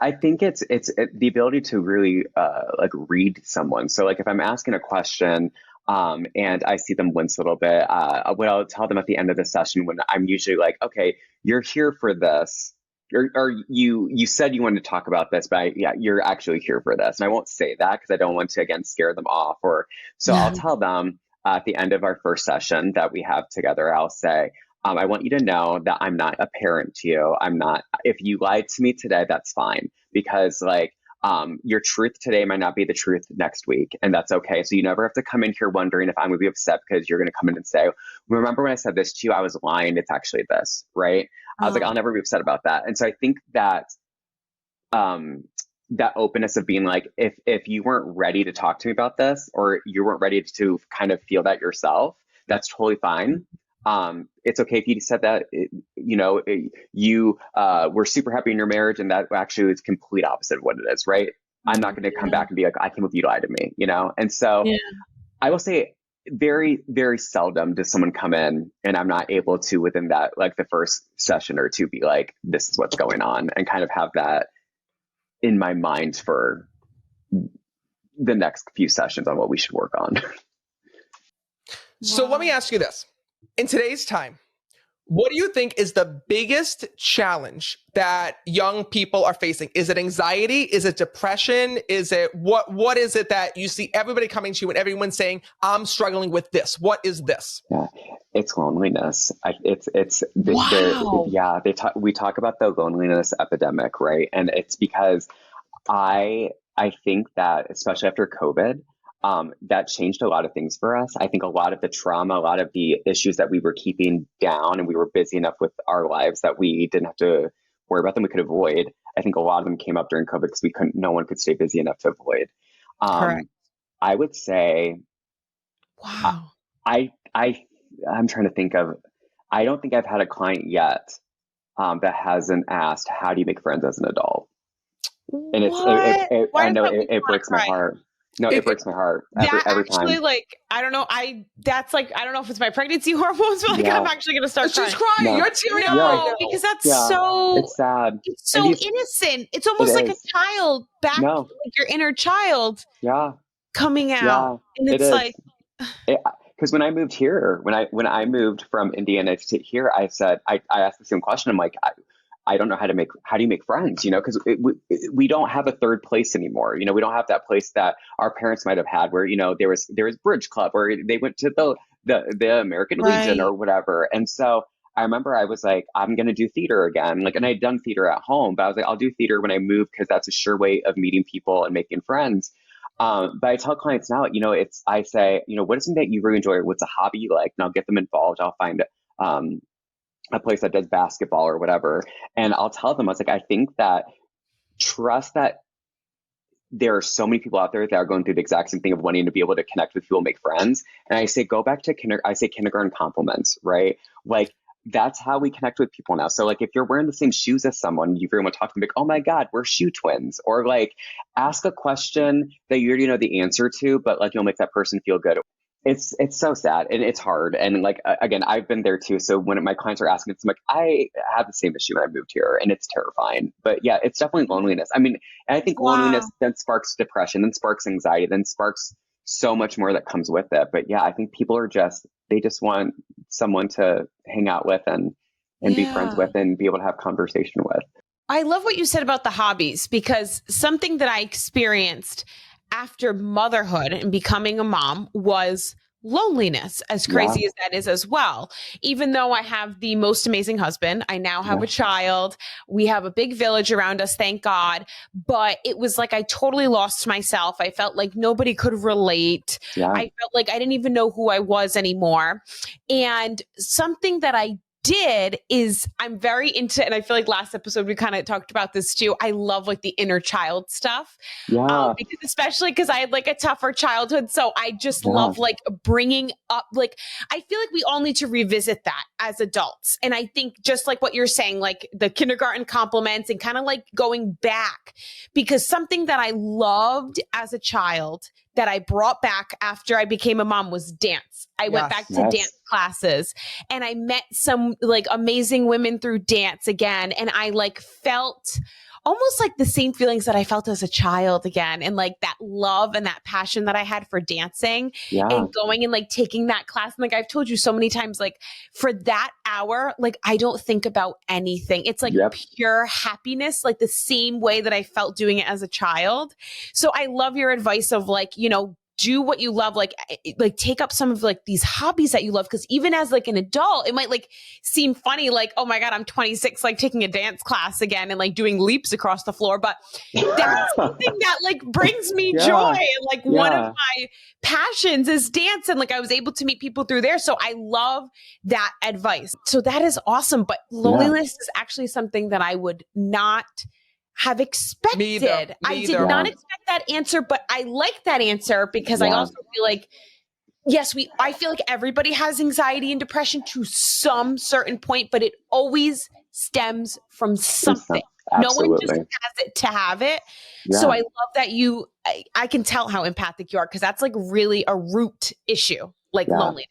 I think it's the ability to really like read someone. So like if I'm asking a question and I see them wince a little bit, what I'll tell them at the end of the session, when I'm usually like, okay, you're here for this, or you said you wanted to talk about this, but you're actually here for this. And I won't say that because I don't want to, again, scare them off. I'll tell them at the end of our first session that we have together, I'll say, I want you to know that I'm not a parent to you. If you lied to me today, that's fine, because like, your truth today might not be the truth next week, and that's okay. So you never have to come in here wondering if I'm going to be upset, because you're going to come in and say, remember when I said this to you, I was lying. It's actually this, right? I was like, I'll never be upset about that. And so I think that, that openness of being like, if you weren't ready to talk to me about this, or you weren't ready to kind of feel that yourself, that's totally fine. It's okay if you said that, you were super happy in your marriage, and that actually is complete opposite of what it is, right? I'm not going to come back and be like, I can't believe you lied to me, And so I will say very, very seldom does someone come in and I'm not able to, within that, like the first session or two, be like, this is what's going on, and kind of have that in my mind for the next few sessions on what we should work on. So let me ask you this. In today's time, what do you think is the biggest challenge that young people are facing? Is it anxiety? Is it depression? Is it what is it that you see everybody coming to you and everyone's saying, I'm struggling with this? What is this? Yeah, it's loneliness. We talk about the loneliness epidemic, right? And it's because I think that, especially after COVID, that changed a lot of things for us. I think a lot of the trauma, a lot of the issues that we were keeping down, and we were busy enough with our lives that we didn't have to worry about them, we could avoid. I think a lot of them came up during COVID because no one could stay busy enough to avoid. Correct. I would say, wow. I'm trying to think of, I don't think I've had a client yet that hasn't asked, how do you make friends as an adult? And I know it breaks my heart. No, it breaks my heart every time. Like, I don't know. I don't know if it's my pregnancy hormones, but like, I'm actually going to start crying. She's crying. No. You're tearing up. Because that's it's sad. It's so innocent. It's almost like a child back, like your inner child. Coming out. And it's like, because when I moved here, when I moved from Indiana to here, I said, I asked the same question. I'm like, I don't know how do you make friends, because we don't have a third place anymore. We don't have that place that our parents might have had where, there was Bridge Club, or they went to the American Legion or whatever. And so I remember I was like, I'm going to do theater again. Like, and I'd done theater at home, but I was like, I'll do theater when I move, because that's a sure way of meeting people and making friends. But I tell clients now, I say, what is something that you really enjoy? What's a hobby you like? And I'll get them involved. I'll find, a place that does basketball or whatever. And I'll tell them, I was like, I think that trust that there are so many people out there that are going through the exact same thing of wanting to be able to connect with people, make friends. And I say, go back to kindergarten compliments, right? Like, that's how we connect with people now. So like, if you're wearing the same shoes as someone, you really want to talk to them, like, oh my God, we're shoe twins. Or like, ask a question that you already know the answer to, but like, you'll make that person feel good. It's so sad, and it's hard. And like, again, I've been there too. So when my clients are asking, it's like, I have the same issue when I moved here, and it's terrifying. But yeah, it's definitely loneliness. I mean, and I think loneliness then sparks depression, then sparks anxiety, then sparks so much more that comes with it. But yeah, I think people are they just want someone to hang out with and be friends with and be able to have conversation with. I love what you said about the hobbies, because something that I experienced after motherhood and becoming a mom was loneliness, as crazy as that is as well. Even though I have the most amazing husband, I now have a child. We have a big village around us, thank God. But it was like I totally lost myself. I felt like nobody could relate. I felt like I didn't even know who I was anymore. And something that I did is I'm very into, and I feel like last episode we kind of talked about this too. I love like the inner child stuff, because especially because I had like a tougher childhood. So I just love like bringing up, like, I feel like we all need to revisit that as adults. And I think just like what you're saying, like the kindergarten compliments and kind of like going back, because something that I loved as a child that I brought back after I became a mom was dance. I went back to dance classes, and I met some like amazing women through dance again. And I like felt almost like the same feelings that I felt as a child again. And like that love and that passion that I had for dancing and going and like taking that class. And like I've told you so many times, like for that hour, like I don't think about anything. It's like pure happiness, like the same way that I felt doing it as a child. So I love your advice of like, you know, do what you love, like take up some of like these hobbies that you love. Cause even as like an adult, it might like seem funny, like, oh my God, I'm 26, like taking a dance class again and like doing leaps across the floor. But that's something that like brings me joy. And like one of my passions is dance. And like I was able to meet people through there. So I love that advice. So that is awesome. But loneliness is actually something that I would not have expected. Me either. I did not expect that answer, but I like that answer because I also feel like, yes, I feel like everybody has anxiety and depression to some certain point, but it always stems from something. No one just has it to have it. So I love that I can tell how empathic you are because that's like really a root issue, like loneliness.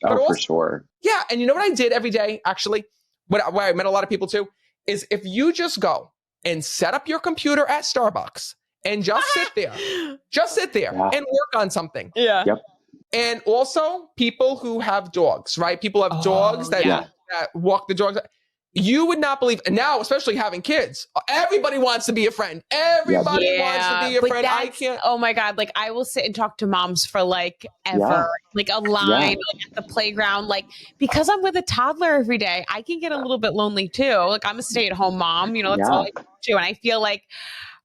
Oh, also, for sure. Yeah. And you know what I did every day, actually, where I met a lot of people too, is if you just go and set up your computer at Starbucks and just sit there and work on something. Yeah. Yep. And also people who have dogs, right? People have dogs that walk the dogs. You would not believe, and now especially having kids, everybody wants to be a friend. Everybody wants to be a friend. I can't. Oh my God. Like I will sit and talk to moms for like ever, like a line like at the playground, like because I'm with a toddler every day, I can get a little bit lonely too. Like I'm a stay-at-home mom, you know, that's all I do. And I feel like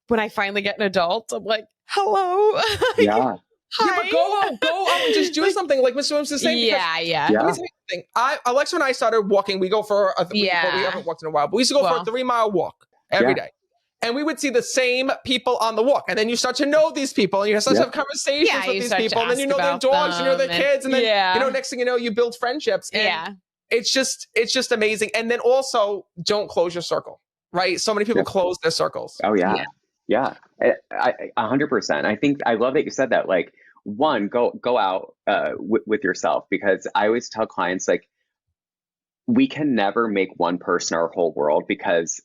when I finally get an adult, I'm like, hello. Yeah. Hi. Yeah, but go out and just do something like Mr. Williams is saying. Yeah. Let me tell you something. Alexa and I started walking. We go for we haven't walked in a while, but we used to go for a 3-mile walk every day. And we would see the same people on the walk. And then you start to know these people and you start to have conversations with these people. And then you know their dogs, you know their kids. And then, you know, next thing you know, you build friendships. And it's just amazing. And then also don't close your circle, right? So many people close their circles. Oh, yeah. Yeah, 100%. I think I love that you said that. Like, one, go out with yourself, because I always tell clients, like, we can never make one person our whole world, because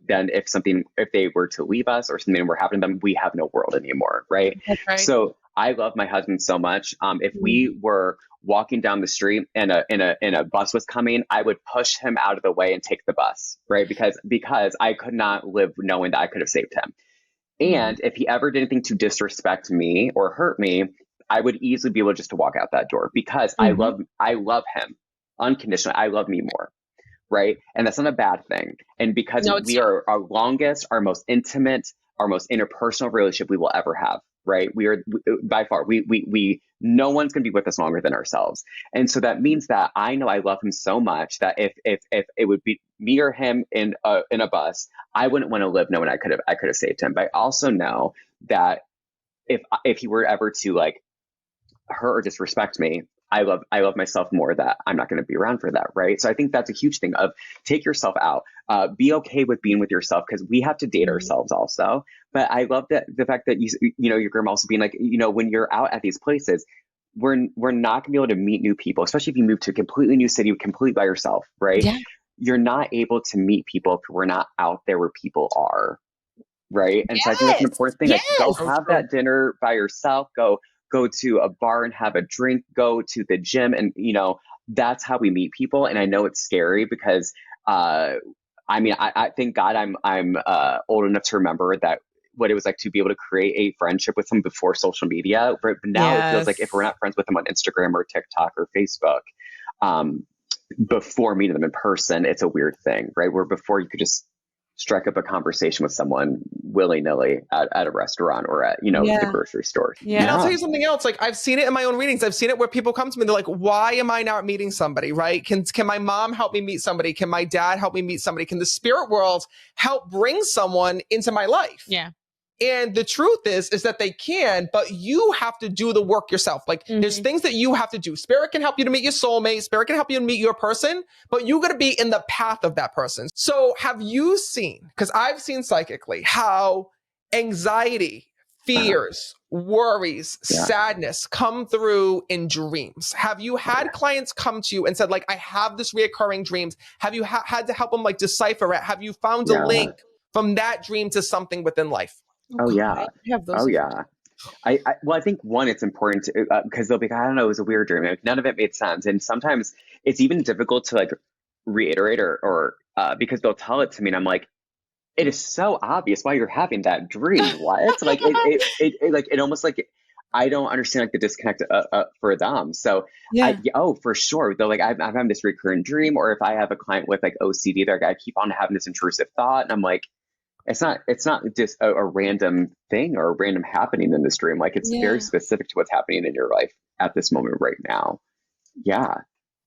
then if they were to leave us or something were happening to them, we have no world anymore, right? That's right. So I love my husband so much. If we were walking down the street and a bus was coming, I would push him out of the way and take the bus, right? Because I could not live knowing that I could have saved him. And if he ever did anything to disrespect me or hurt me, I would easily be able just to walk out that door, because I love him unconditionally. I love me more, right? And that's not a bad thing. And because we are our longest, our most intimate, our most interpersonal relationship we will ever have, right? We are by far, no one's going to be with us longer than ourselves. And so that means that I know I love him so much that if it would be me or him in a bus, I wouldn't want to live knowing I could have saved him. But I also know that if he were ever to like hurt or disrespect me, I love myself more, that I'm not going to be around for that, right? So I think that's a huge thing of take yourself out, be okay with being with yourself, because we have to date ourselves also. But I love that the fact that you know your grandma also being like, you know, when you're out at these places, we're not going to be able to meet new people, especially if you move to a completely new city, completely by yourself, right? Yeah. You're not able to meet people if we're not out there where people are, right? And so I think that's an important thing. Like, go have that dinner by yourself, go to a bar and have a drink, go to the gym. And, you know, that's how we meet people. And I know it's scary because, I thank God I'm old enough to remember that what it was like to be able to create a friendship with them before social media. But now it feels like if we're not friends with them on Instagram or TikTok or Facebook, before meeting them in person, it's a weird thing, right? Where before you could just strike up a conversation with someone willy-nilly at a restaurant or at, the grocery store. Yeah. And I'll tell you something else. Like, I've seen it in my own readings. I've seen it where people come to me, they're like, why am I not meeting somebody, right? Can my mom help me meet somebody? Can my dad help me meet somebody? Can the spirit world help bring someone into my life? Yeah. And the truth is that they can, but you have to do the work yourself. Like, there's things that you have to do. Spirit can help you to meet your soulmate. Spirit can help you to meet your person, but you got to be in the path of that person. So have you seen, because I've seen psychically, how anxiety, fears, worries, Yeah. sadness come through in dreams. Have you had clients come to you and said, like, I have this reoccurring dreams? Have you had to help them like decipher it? Have you found a Yeah. link from that dream to something within life? Oh, God, yeah. I have those. Oh, yeah. Well, I think one, it's important to, because they'll be like, I don't know, it was a weird dream. Like, none of it made sense. And sometimes it's even difficult to like reiterate or because they'll tell it to me and I'm like, it is so obvious why you're having that dream. What? Like it almost like I don't understand like the disconnect for them. So Yeah. for sure. Though, like I'm having this recurrent dream, or if I have a client with like OCD, they're like, I keep on having this intrusive thought, and I'm like, it's not just a random thing or a random happening in this dream. Like it's very specific to what's happening in your life at this moment right now. Yeah.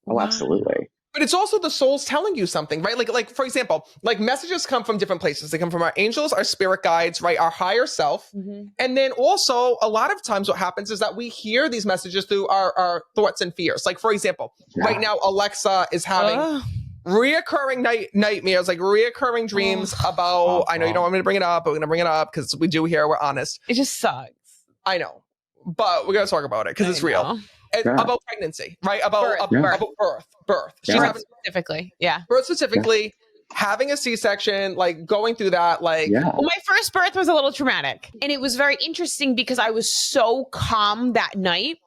Oh, Wow. absolutely. But it's also the soul's telling you something, right? Like for example, like messages come from different places. They come from our angels, our spirit guides, right? Our higher self. Mm-hmm. And then also a lot of times what happens is that we hear these messages through our thoughts and fears. Like for example, right now, Alexa is having reoccurring nightmares, like reoccurring dreams about, I know you don't want me to bring it up, but we're going to bring it up because we do here. We're honest. It just sucks. I know, but we're going to talk about it because it's real. About pregnancy, right? About birth. She's having specifically, birth specifically, having a C-section, like going through that, like. Well, my first birth was a little traumatic, and it was very interesting because I was so calm that night,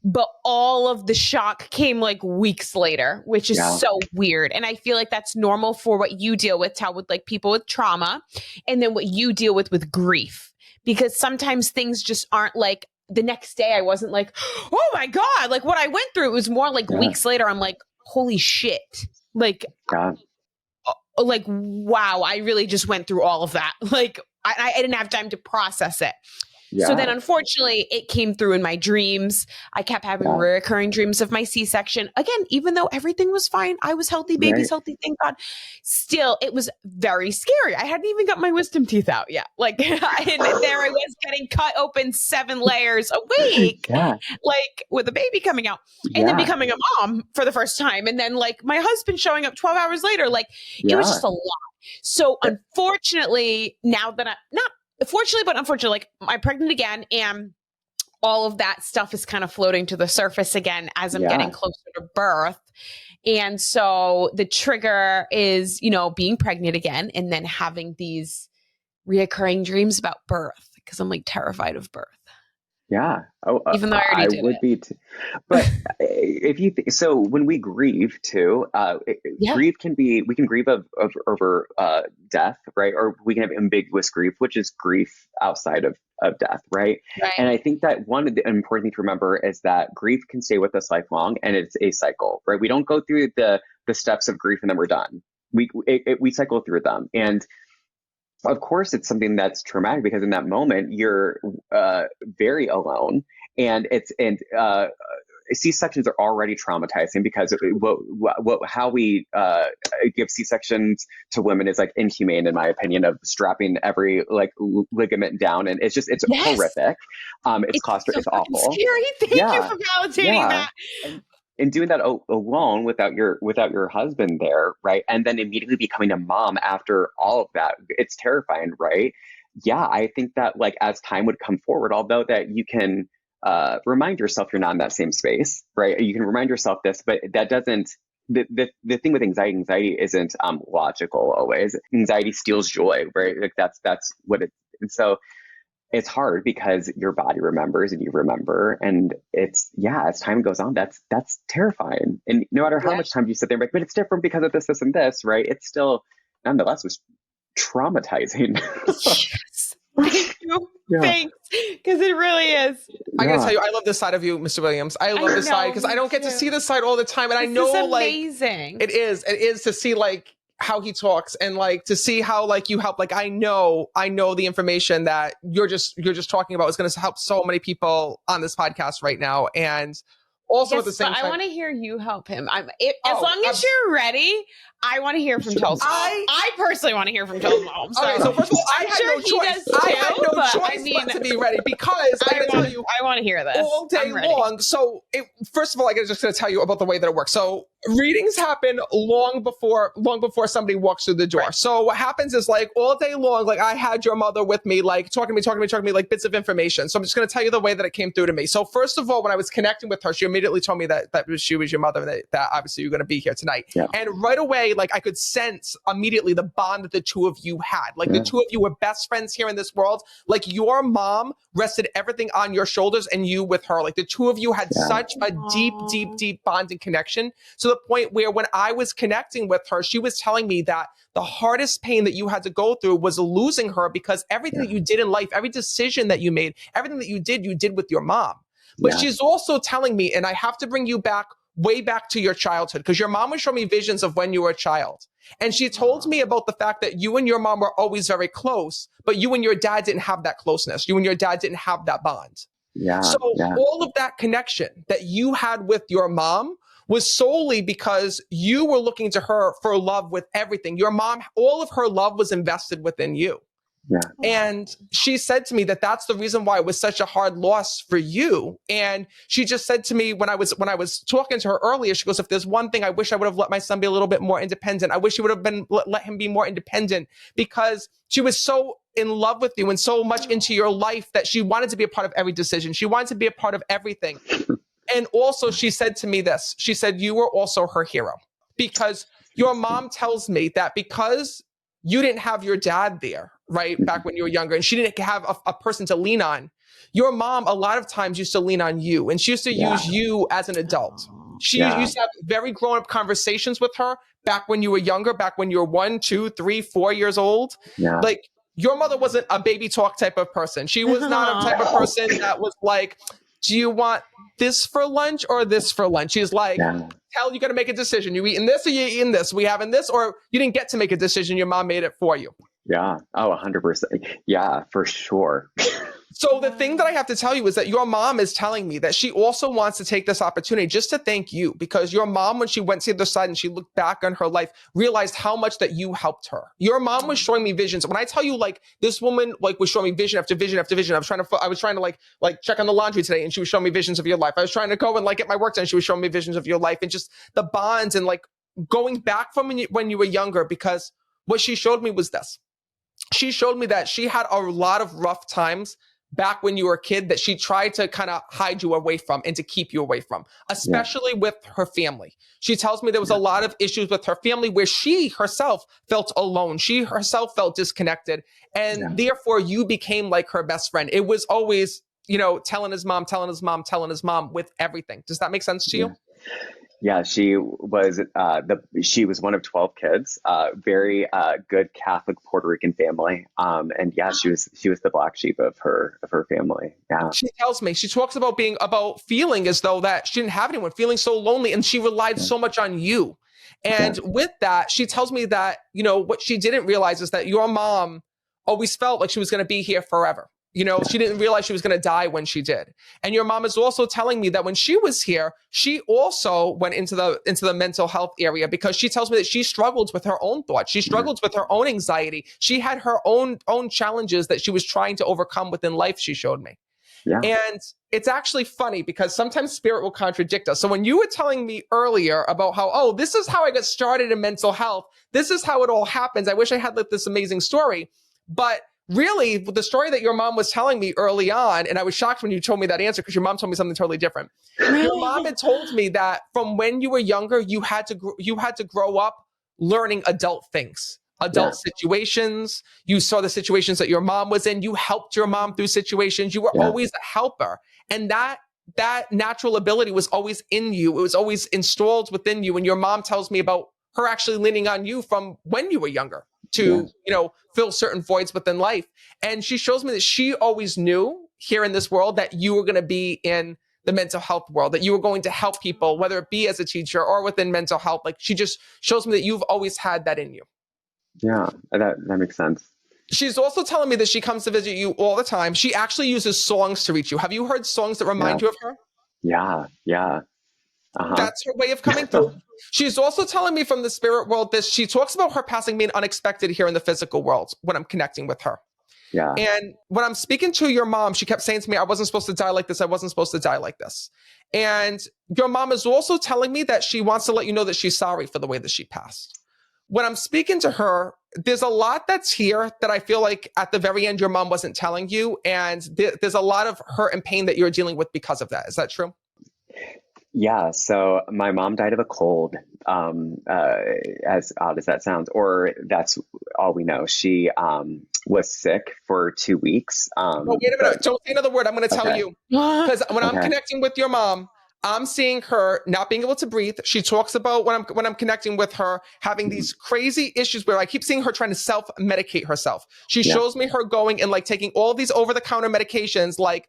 but all of the shock came like weeks later, which is so weird. And I feel like that's normal for what you deal with, with like people with trauma, and then what you deal with grief, because sometimes things just aren't like. The next day I wasn't like, oh my God, like what I went through. It was more like weeks later. I'm like, holy shit. Like, wow, I really just went through all of that. Like I didn't have time to process it. So then unfortunately it came through in my dreams. I kept having recurring dreams of my C-section. Again, even though everything was fine, I was healthy, baby's healthy, thank God. Still, it was very scary. I hadn't even got my wisdom teeth out yet. Like, and there I was getting cut open 7 layers a week, like with a baby coming out, and then becoming a mom for the first time. And then like my husband showing up 12 hours later, like it was just a lot. So unfortunately, now that fortunately, but unfortunately, like I'm pregnant again, and all of that stuff is kind of floating to the surface again as I'm getting closer to birth. And so the trigger is, being pregnant again and then having these reoccurring dreams about birth because I'm like terrified of birth. Yeah. Oh, even though I already did would be too. But if you so when we grieve too, grief can be, we can grieve over death, right? Or we can have ambiguous grief, which is grief outside of death, right? And I think that one of the important thing to remember is that grief can stay with us lifelong, and it's a cycle, right? We don't go through the steps of grief and then we're done. We cycle through them, and of course, it's something that's traumatic because in that moment you're very alone, and C-sections are already traumatizing because how we give C-sections to women is like inhumane, in my opinion, of strapping every like ligament down, and it's horrific. It's awful. Scary. Thank you for validating that. And doing that alone without your husband there, right? And then immediately becoming a mom after all of that, it's terrifying, right? Yeah, I think that like as time would come forward, although that you can remind yourself you're not in that same space, right? You can remind yourself this, but that doesn't. The thing with anxiety isn't logical always. Anxiety steals joy, right? Like that's what it. And so it's hard because your body remembers and you remember, and it's as time goes on, that's terrifying. And no matter how much time you sit there, but it's different because of this, and this, right? It's still nonetheless was traumatizing. Yes. Thank you. Thanks. Because it really is. I gotta tell you, I love this side of you, Mr. Williams. I love this side because I don't get to see this side all the time. And I know amazing. It is to see like how he talks and like to see how like you help. Like I know the information that you're just talking about is going to help so many people on this podcast right now. And also at the same time, I want to hear you help him. As long as you're ready, I want to hear from Sure. Toll's mom. I personally want to hear from Toll's mom. So, Okay, so first of all, I I'm had sure no he choice. does I too, had no but choice I mean, but to be ready because I gotta tell you I want to hear this all day I'm ready. long. So first of all, just gonna tell you about the way that it works. So readings happen long before somebody walks through the door. Right. So what happens is like all day long, like I had your mother with me, like talking to me, like bits of information. So I'm just gonna tell you the way that it came through to me. So first of all, when I was connecting with her, she immediately told me that she was your mother, that obviously you're gonna be here tonight. Yeah. And right away, like I could sense immediately the bond that the two of you had. Like the two of you were best friends here in this world. Like your mom rested everything on your shoulders and you with her. Like the two of you had such a deep bonding connection, to the point where when I was connecting with her, she was telling me that the hardest pain that you had to go through was losing her, because everything that you did in life, every decision that you made, everything that you did with your mom. But she's also telling me, and I have to bring you back way back to your childhood, because your mom would show me visions of when you were a child. And she told me about the fact that you and your mom were always very close, but you and your dad didn't have that closeness. You and your dad didn't have that bond. So all of that connection that you had with your mom was solely because you were looking to her for love with everything. Your mom, all of her love was invested within you. And she said to me that that's the reason why it was such a hard loss for you. And she just said to me when I was talking to her earlier, she goes, if there's one thing I wish I would have let my son be a little bit more independent. I wish he would have been let him be more independent, because she was so in love with you and so much into your life that she wanted to be a part of every decision. She wanted to be a part of everything. And also she said to me this, she said, you were also her hero, because your mom tells me that because you didn't have your dad there, right, back when you were younger, and she didn't have a person to lean on, your mom a lot of times used to lean on you, and she used to use you as an adult. She used to have very grown-up conversations with her back when you were younger, back when you were 1, 2, 3, 4 years old. Like, your mother wasn't a baby talk type of person. She was not a type of person that was like, do you want this for lunch or this for lunch? She's like, tell you got to make a decision. You eating this or you eating this? We having this, or you didn't get to make a decision. Your mom made it for you. Yeah. Oh, 100%. Yeah, for sure. So the thing that I have to tell you is that your mom is telling me that she also wants to take this opportunity just to thank you, because your mom, when she went to the other side and she looked back on her life, realized how much that you helped her. Your mom was showing me visions. When I tell you, like, this woman, like, was showing me vision after vision after vision. I was trying to like check on the laundry today, and she was showing me visions of your life. I was trying to go and like get my work done. She was showing me visions of your life, and just the bonds and like going back from when you were younger, because what she showed me was this. She showed me that she had a lot of rough times back when you were a kid that she tried to kind of hide you away from and to keep you away from, especially with her family. She tells me there was a lot of issues with her family where she herself felt alone. She herself felt disconnected. And therefore you became like her best friend. It was always, telling his mom with everything. Does that make sense to you? Yeah, she was one of 12 kids, very good Catholic Puerto Rican family, and she was the black sheep of her family. Yeah, she tells me, she talks about feeling as though that she didn't have anyone, feeling so lonely, and she relied so much on you. And with that, she tells me that what she didn't realize is that your mom always felt like she was going to be here forever. She didn't realize she was going to die when she did. And your mom is also telling me that when she was here, she also went into the mental health area, because she tells me that she struggled with her own thoughts. She struggled with her own anxiety. She had her own challenges that she was trying to overcome within life, she showed me. Yeah. And it's actually funny because sometimes spirit will contradict us. So when you were telling me earlier about how, this is how I got started in mental health, this is how it all happens. I wish I had this amazing story, but really, the story that your mom was telling me early on, and I was shocked when you told me that answer, because your mom told me something totally different. Your mom had told me that from when you were younger, you had to grow up learning adult things, adult situations. You saw the situations that your mom was in. You helped your mom through situations. You were always a helper, and that natural ability was always in you. It was always installed within you. And your mom tells me about her actually leaning on you from when you were younger to, fill certain voids within life. And she shows me that she always knew here in this world that you were going to be in the mental health world, that you were going to help people, whether it be as a teacher or within mental health. Like, she just shows me that you've always had that in you. Yeah, that makes sense. She's also telling me that she comes to visit you all the time. She actually uses songs to reach you. Have you heard songs that remind you of her? Yeah. Uh-huh. That's her way of coming through. She's also telling me from the spirit world this. She talks about her passing being unexpected here in the physical world when I'm connecting with her. Yeah. And when I'm speaking to your mom, she kept saying to me, I wasn't supposed to die like this. I wasn't supposed to die like this. And your mom is also telling me that she wants to let you know that she's sorry for the way that she passed. When I'm speaking to her, there's a lot that's here that I feel like at the very end, your mom wasn't telling you. And there's a lot of hurt and pain that you're dealing with because of that. Is that true? Yeah, so my mom died of a cold, as odd as that sounds, or that's all we know. She was sick for 2 weeks. Oh, wait a minute. Don't say another word. I'm going to tell Okay. you. Because when I'm Okay. connecting with your mom, I'm seeing her not being able to breathe. She talks about when I'm connecting with her having these crazy issues where I keep seeing her trying to self-medicate herself. She Yeah. shows me her going and like taking all these over-the-counter medications, like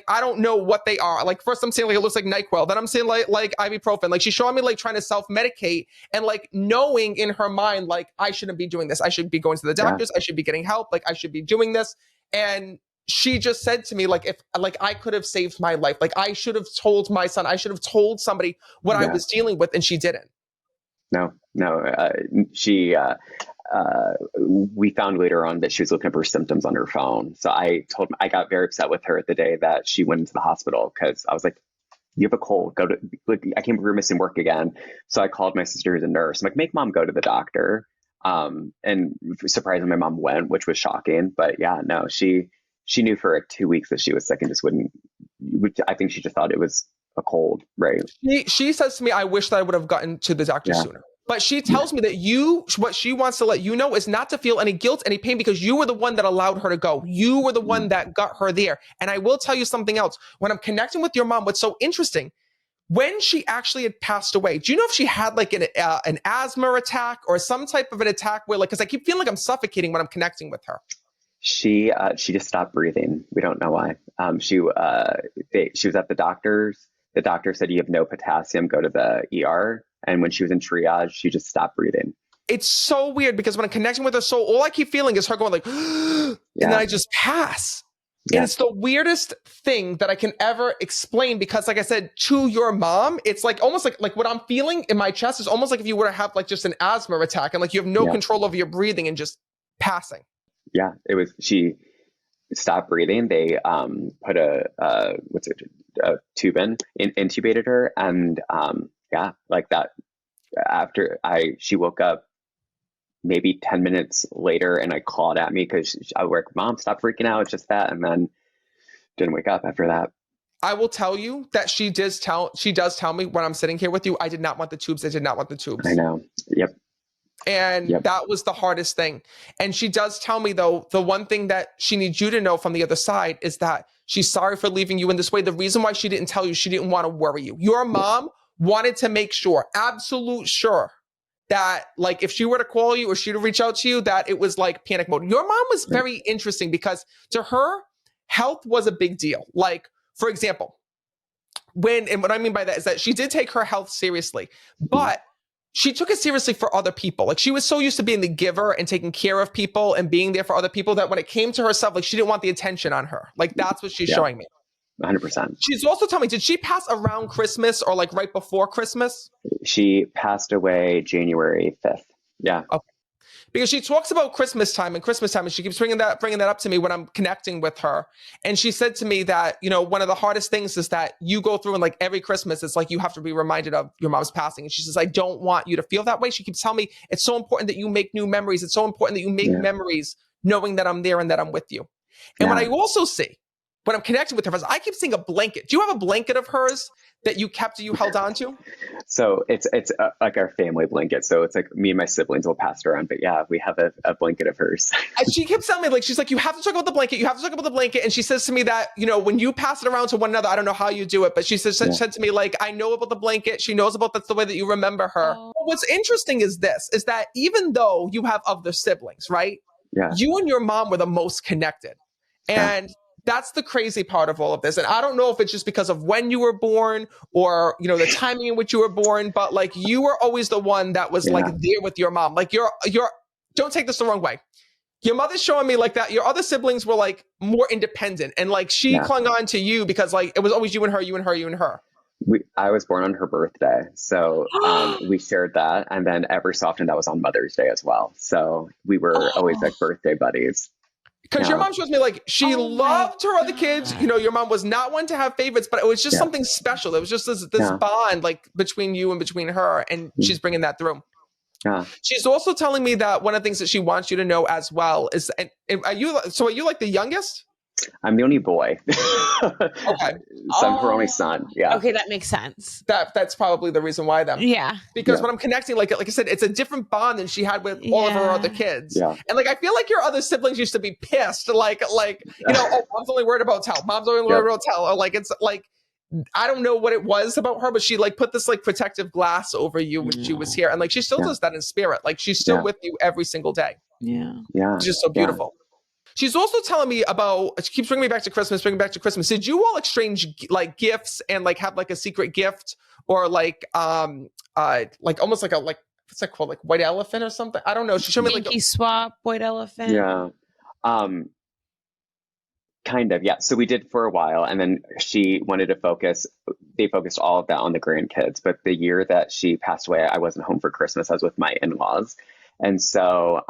I don't know what they are. Like first I'm seeing like it looks like NyQuil, then I'm seeing like ibuprofen. Like she's showing me like trying to self-medicate and like knowing in her mind like I shouldn't be doing this. I should be going to the doctors. I should be getting help. Like I should be doing this. And she just said to me, like, if like I could have saved my life, like I should have told my son, I should have told somebody what I was dealing with, and she didn't. No. She, we found later on that she was looking up her symptoms on her phone. So I got very upset with her the day that she went into the hospital because I was like, you have a cold, go to, like, I can't believe you're missing work again. So I called my sister who's a nurse. I'm like, make mom go to the doctor. And surprisingly, my mom went, which was shocking. But yeah, no, she knew for like 2 weeks that she was sick and just wouldn't. I think she just thought it was a cold, right? She says to me, I wish that I would have gotten to the doctor sooner. But she tells me that what she wants to let you know is not to feel any guilt, any pain, because you were the one that allowed her to go. You were the one that got her there. And I will tell you something else. When I'm connecting with your mom, what's so interesting, when she actually had passed away, do you know if she had like an asthma attack or some type of an attack where like, because I keep feeling like I'm suffocating when I'm connecting with her. She just stopped breathing. We don't know why. She was at the doctor's. The doctor said you have no potassium. Go to the ER. And when she was in triage, she just stopped breathing. It's so weird because when I'm connecting with her soul, all I keep feeling is her going like, and then I just pass. And it's the weirdest thing that I can ever explain because, like I said, to your mom, it's like almost like what I'm feeling in my chest is almost like if you were to have like just an asthma attack and like you have no control over your breathing and just passing. Yeah, it was. She stopped breathing. They put a tube in, intubated her, and like that. After she woke up maybe 10 minutes later, and I called at me because I was like, "Mom, stop freaking out. It's just that," and then didn't wake up after that. I will tell you that she does tell me when I'm sitting here with you, I did not want the tubes. I did not want the tubes. I know. Yep. And that was the hardest thing. And she does tell me, though, the one thing that she needs you to know from the other side is that she's sorry for leaving you in this way. The reason why she didn't tell you, she didn't want to worry you. Your mom wanted to make sure, absolute sure, that like if she were to call you or she were to reach out to you, that it was like panic mode. Your mom was very interesting because to her, health was a big deal. Like, for example, and what I mean by that is that she did take her health seriously, but she took it seriously for other people. Like she was so used to being the giver and taking care of people and being there for other people that when it came to herself, like she didn't want the attention on her. Like that's what she's showing me. 100%. She's also telling me, did she pass around Christmas or like right before Christmas? She passed away January 5th. Yeah. Okay. Because she talks about Christmas time, and she keeps bringing that up to me when I'm connecting with her. And she said to me that, you know, one of the hardest things is that you go through and like every Christmas, it's like you have to be reminded of your mom's passing. And she says, I don't want you to feel that way. She keeps telling me it's so important that you make new memories. It's so important that you make memories knowing that I'm there and that I'm with you. And what I also see when I'm connecting with her is I keep seeing a blanket. Do you have a blanket of hers that you held on to? So it's like our family blanket. So it's like me and my siblings will pass it around. But yeah, we have a blanket of hers. And she keeps telling me, like, she's like, you have to talk about the blanket. You have to talk about the blanket. And she says to me that, you know, when you pass it around to one another, I don't know how you do it, but she said to me, like, I know about the blanket. She knows about that's the way that you remember her. Oh. What's interesting is that even though you have other siblings, right? Yeah. You and your mom were the most connected. And that's the crazy part of all of this. And I don't know if it's just because of when you were born or, you know, the timing in which you were born, but like you were always the one that was like there with your mom. Like you're, don't take this the wrong way. Your mother's showing me like that. Your other siblings were like more independent and like she clung on to you because like it was always you and her, you and her, you and her. I was born on her birthday, so we shared that, and then every so often that was on Mother's Day as well. So we were always like birthday buddies. Because your Yeah. mom shows me like she loved her other kids. You know, your mom was not one to have favorites, but it was just something special. It was just this bond like between you and between her, and she's bringing that through. Yeah. She's also telling me that one of the things that she wants you to know as well is, and are you like the youngest? I'm the only boy. Okay. So I'm her only son. Yeah. Okay, that makes sense. That's probably the reason why then. Yeah. Because when I'm connecting, like I said, it's a different bond than she had with all of her other kids. Yeah. And like I feel like your other siblings used to be pissed, like you know, oh, mom's only worried about Tell. Mom's only worried about Tell. Or like it's like I don't know what it was about her, but she like put this like protective glass over you when she was here. And like she still does that in spirit. Like she's still with you every single day. Yeah. Yeah. It's just so beautiful. She's also telling me about, she keeps bringing me back to Christmas. Did you all exchange like gifts and like have like a secret gift or like almost like what's that called? Like white elephant or something? I don't know. She showed me Pinky swap, white elephant. Yeah. Kind of, yeah. So we did for a while, and then she wanted to they focused all of that on the grandkids. But the year that she passed away, I wasn't home for Christmas. I was with my in-laws. And so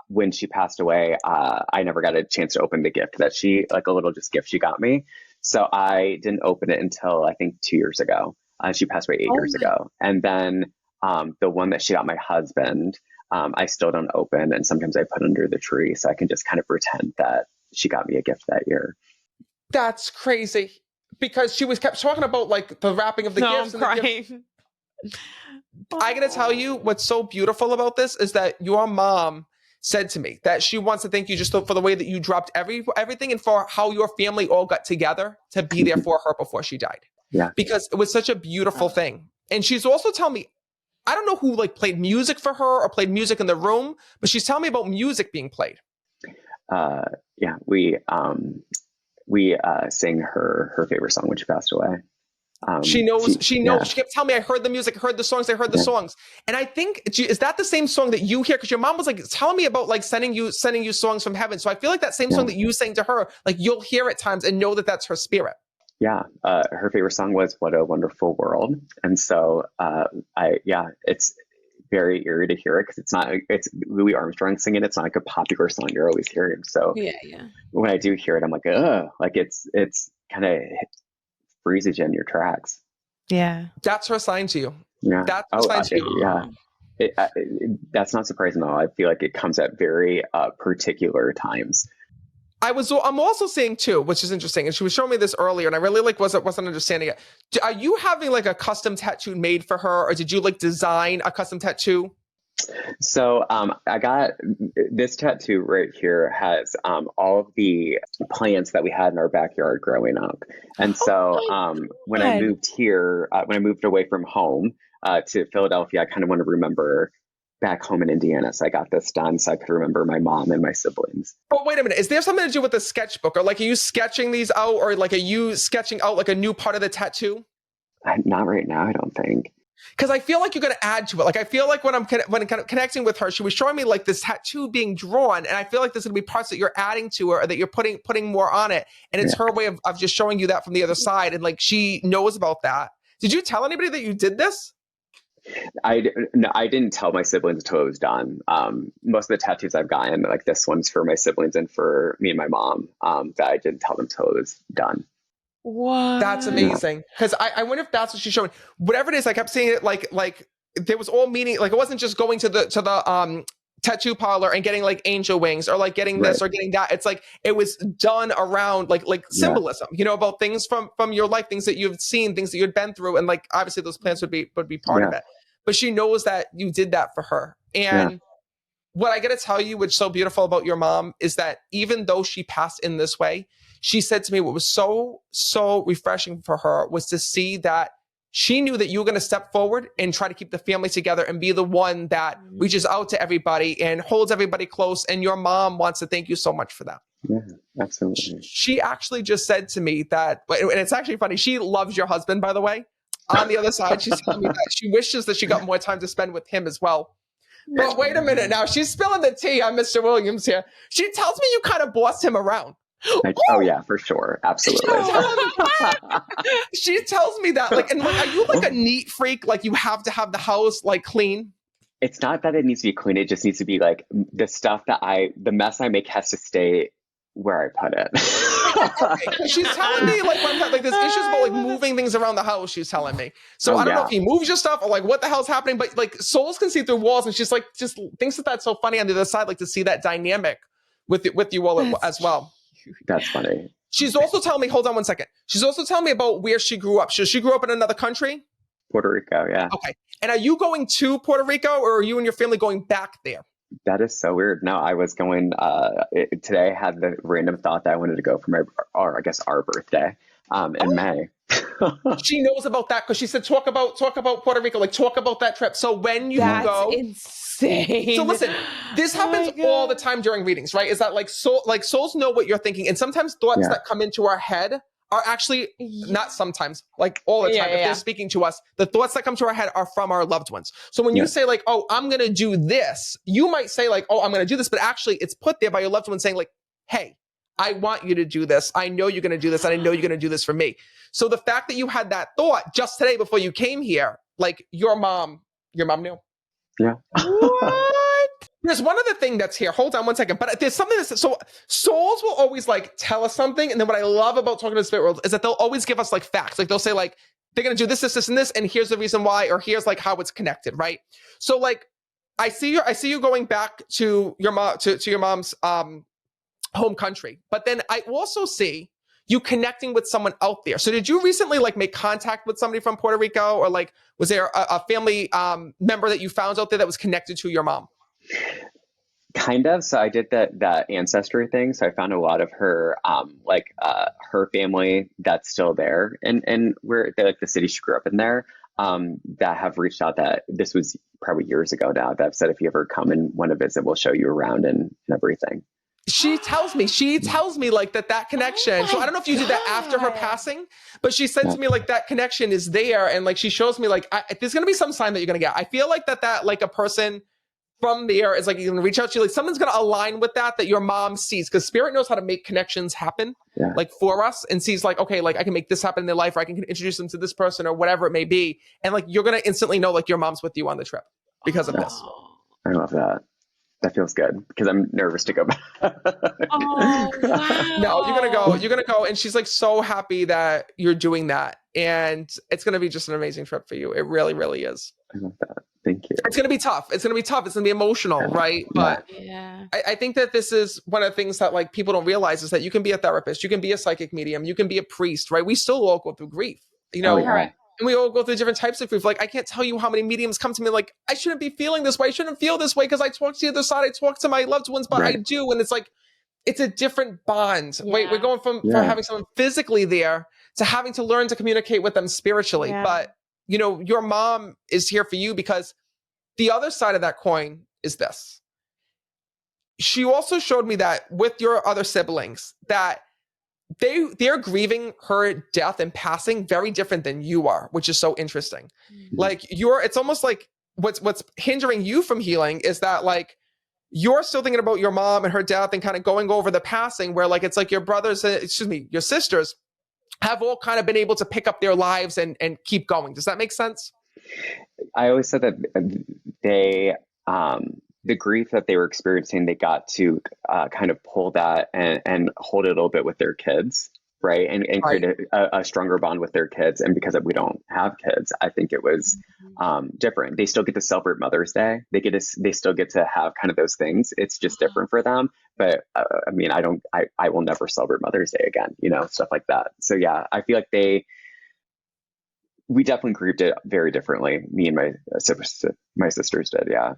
when she passed away, I never got a chance to open the gift that like a little just gift she got me. So I didn't open it until I think 2 years ago. She passed away 8 years ago. And then the one that she got my husband, I still don't open. And sometimes I put under the tree so I can just kind of pretend that she got me a gift that year. That's crazy. Because she kept talking about like the wrapping of the gifts. I'm crying. I gotta tell you, what's so beautiful about this is that your mom said to me that she wants to thank you just for the way that you dropped everything and for how your family all got together to be there for her before she died. Yeah. Because it was such a beautiful thing. And she's also telling me, I don't know who like played music for her or played music in the room, but she's telling me about music being played. Yeah, we sang her favorite song when she passed away. She knows. She kept telling me, I heard the music, I heard the songs. And I think, is that the same song that you hear? Because your mom was like telling me about like sending you songs from heaven. So I feel like that same song that you sang to her, like you'll hear at times and know that that's her spirit. Yeah. Her favorite song was What a Wonderful World. And so it's very eerie to hear it because it's Louis Armstrong singing. It's not like a popular song you're always hearing. So when I do hear it, I'm like, ugh, like it's kind of freezes you in your tracks. Yeah. That's her sign to you. Yeah. That's her sign to you. Yeah. That's not surprising at all. I feel like it comes at very particular times. I'm also seeing too, which is interesting, and she was showing me this earlier, and I really like wasn't understanding it. Are you having like a custom tattoo made for her, or did you like design a custom tattoo? So I got this tattoo right here has all of the plants that we had in our backyard growing up. And so when I moved here, when I moved away from home to Philadelphia, I kind of want to remember back home in Indiana. So I got this done so I could remember my mom and my siblings. But wait a minute, is there something to do with the sketchbook? Or like, are you sketching these out, or like, are you sketching out like a new part of the tattoo? Not right now, I don't think. Because I feel like you're going to add to it. Like, I feel like when I'm kind of connecting with her, she was showing me like this tattoo being drawn. And I feel like there's going to be parts that you're adding to her or that you're putting more on it. And it's her way of just showing you that from the other side. And like, she knows about that. Did you tell anybody that you did this? I didn't tell my siblings until it was done. Most of the tattoos I've gotten, like this one's for my siblings and for me and my mom, that I didn't tell them until it was done. What? That's amazing. Because I wonder if that's what she's showing. Whatever it is, I kept seeing it like there was all meaning. Like it wasn't just going to the tattoo parlor and getting like angel wings or like getting this or getting that. It's like it was done around like symbolism, you know, about things from your life, things that you've seen, things that you'd been through, and like obviously those plants would be part of it. But she knows that you did that for her. And what I got to tell you, what's so beautiful about your mom is that even though she passed in this way, she said to me what was so refreshing for her was to see that she knew that you were going to step forward and try to keep the family together and be the one that reaches out to everybody and holds everybody close. And your mom wants to thank you so much for that. Yeah, absolutely. She actually just said to me that, and it's actually funny, she loves your husband, by the way. On the other side, she's telling me that she wishes that she got more time to spend with him as well. But wait a minute now, she's spilling the tea on Mr. Williams here. She tells me you kind of bossed him around. Oh yeah, for sure. Absolutely. She tells me that, like, and like, are you like a neat freak? Like, you have to have the house like clean? It's not that it needs to be clean. It just needs to be like the mess I make has to stay where I put it. She's telling me like when I'm like there's issues about like moving things around the house. She's telling me. So Oh, I don't know yeah. if he moves your stuff or like what the hell's happening, but like souls can see through walls, and she's like just thinks that that's so funny on the other side, like to see that dynamic with you all as well. That's funny. She's also telling me, hold on one second. She's also telling me about where she grew up. So she grew up in another country? Puerto Rico, yeah. Okay. And are you going to Puerto Rico, or are you and your family going back there? That is so weird. No, I was going, today I had the random thought that I wanted to go for our birthday in May. She knows about that because she said, talk about Puerto Rico, like talk about that trip. So when you go. Insane. So listen, this happens all the time during readings, right? Is that like souls know what you're thinking, and sometimes thoughts that come into our head are actually not sometimes, like all the time. If they're speaking to us, the thoughts that come to our head are from our loved ones. So when you say like, "Oh, I'm gonna do this," you might say like, "Oh, I'm gonna do this," but actually, it's put there by your loved one saying like, "Hey, I want you to do this. I know you're gonna do this, and I know you're gonna do this for me." So the fact that you had that thought just today before you came here, like your mom knew. Yeah. What? There's one other thing that's here. Hold on one second. But there's something that's so souls will always like tell us something. And then what I love about talking to the spirit world is that they'll always give us like facts. Like they'll say like, they're going to do this, this, this, and this. And here's the reason why, or here's like how it's connected. Right. So like, I see you going back to your mom, to your mom's home country. But then I also see you connecting with someone out there. So did you recently like make contact with somebody from Puerto Rico, or like was there a family member that you found out there that was connected to your mom? Kind of. So I did that ancestry thing. So I found a lot of her her family that's still there, and where they like the city she grew up in there, that have reached out. That this was probably years ago now. That have said if you ever come and want to visit, we'll show you around and everything. She tells me like that connection. So I don't know if you did that after her passing, but she said to me like that connection is there. And like, she shows me like, there's going to be some sign that you're going to get. I feel like that like a person from there is like, you're going to reach out to you. Like someone's going to align with that your mom sees, because spirit knows how to make connections happen like for us, and sees like, okay, like I can make this happen in their life, or I can introduce them to this person or whatever it may be. And like, you're going to instantly know like your mom's with you on the trip because of this. I love that. That feels good because I'm nervous to go back. Oh, wow. No, you're gonna go. And she's like so happy that you're doing that. And it's gonna be just an amazing trip for you. It really, really is. I love that. Thank you. It's gonna be tough. It's gonna be emotional, right? But I think that this is one of the things that like people don't realize is that you can be a therapist, you can be a psychic medium, you can be a priest, right? We still all go through grief, you know. And we all go through different types of grief. Like, I can't tell you how many mediums come to me like, I shouldn't be feeling this way. I shouldn't feel this way because I talk to the other side. I talk to my loved ones, but I do. And it's like, it's a different bond. Wait, we're going from having someone physically there to having to learn to communicate with them spiritually. But, you know, your mom is here for you because the other side of that coin is this. She also showed me that with your other siblings, that they're grieving her death and passing very different than you are, which is so interesting. Like it's almost like what's hindering you from healing is that like you're still thinking about your mom and her death and kind of going over the passing, where like it's like your your sisters have all kind of been able to pick up their lives and keep going. Does that make sense? I always said that they the grief that they were experiencing, they got to kind of pull that and hold it a little bit with their kids, right? And create a stronger bond with their kids. And because we don't have kids, I think it was different. They still get to celebrate Mother's Day. They still get to have kind of those things. It's just different for them. But I mean, I will never celebrate Mother's Day again, you know, stuff like that. So yeah, I feel like we definitely grieved it very differently. Me and my sisters did. Yeah.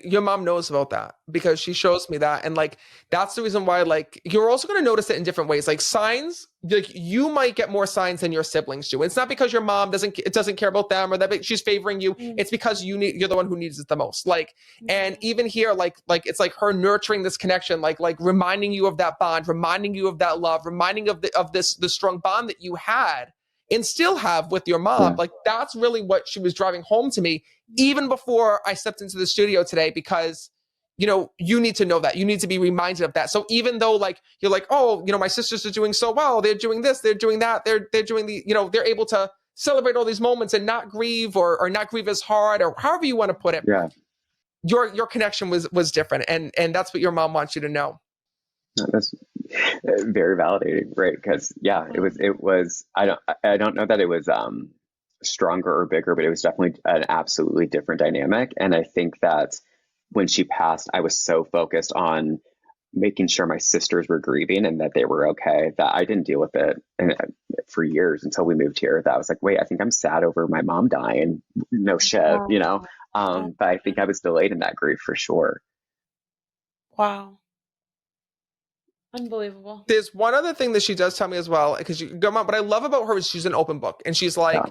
Your mom knows about that because she shows me that. And like, that's the reason why, like, you're also going to notice it in different ways. Like signs, like you might get more signs than your siblings do. It's not because your mom doesn't care about them or that she's favoring you. It's because you're the one who needs it the most. Like, and even here, like it's like her nurturing this connection, like reminding you of that bond, reminding you of that love, reminding of the strong bond that you had and still have with your mom. Like that's really what she was driving home to me, even before I stepped into the studio today, because you need to know that. You need to be reminded of that. So even though like, you're like, oh, my sisters are doing so well. They're doing this, they're doing that. They're doing they're able to celebrate all these moments and not grieve or not grieve as hard or however you want to put it. Yeah. Your connection was different. And that's what your mom wants you to know. That's very validating, right? Because it was. I don't know that it was stronger or bigger, but it was definitely an absolutely different dynamic. And I think that when she passed, I was so focused on making sure my sisters were grieving and that they were okay that I didn't deal with it for years until we moved here. That I was like, wait, I think I'm sad over my mom dying. No shit, But I think I was delayed in that grief for sure. Wow. Unbelievable. There's one other thing that she does tell me as well, because what I love about her is she's an open book, and she's like,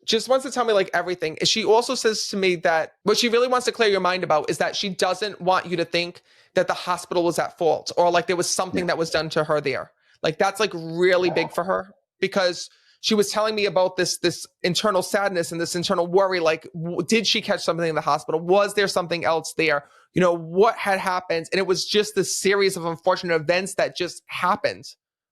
just wants to tell me like everything. She also says to me that what she really wants to clear your mind about is that she doesn't want you to think that the hospital was at fault or like there was something that was done to her there. Like that's like really big for her, because she was telling me about this internal sadness and this internal worry. Like, did she catch something in the hospital? Was there something else there? What had happened? And it was just this series of unfortunate events that just happened.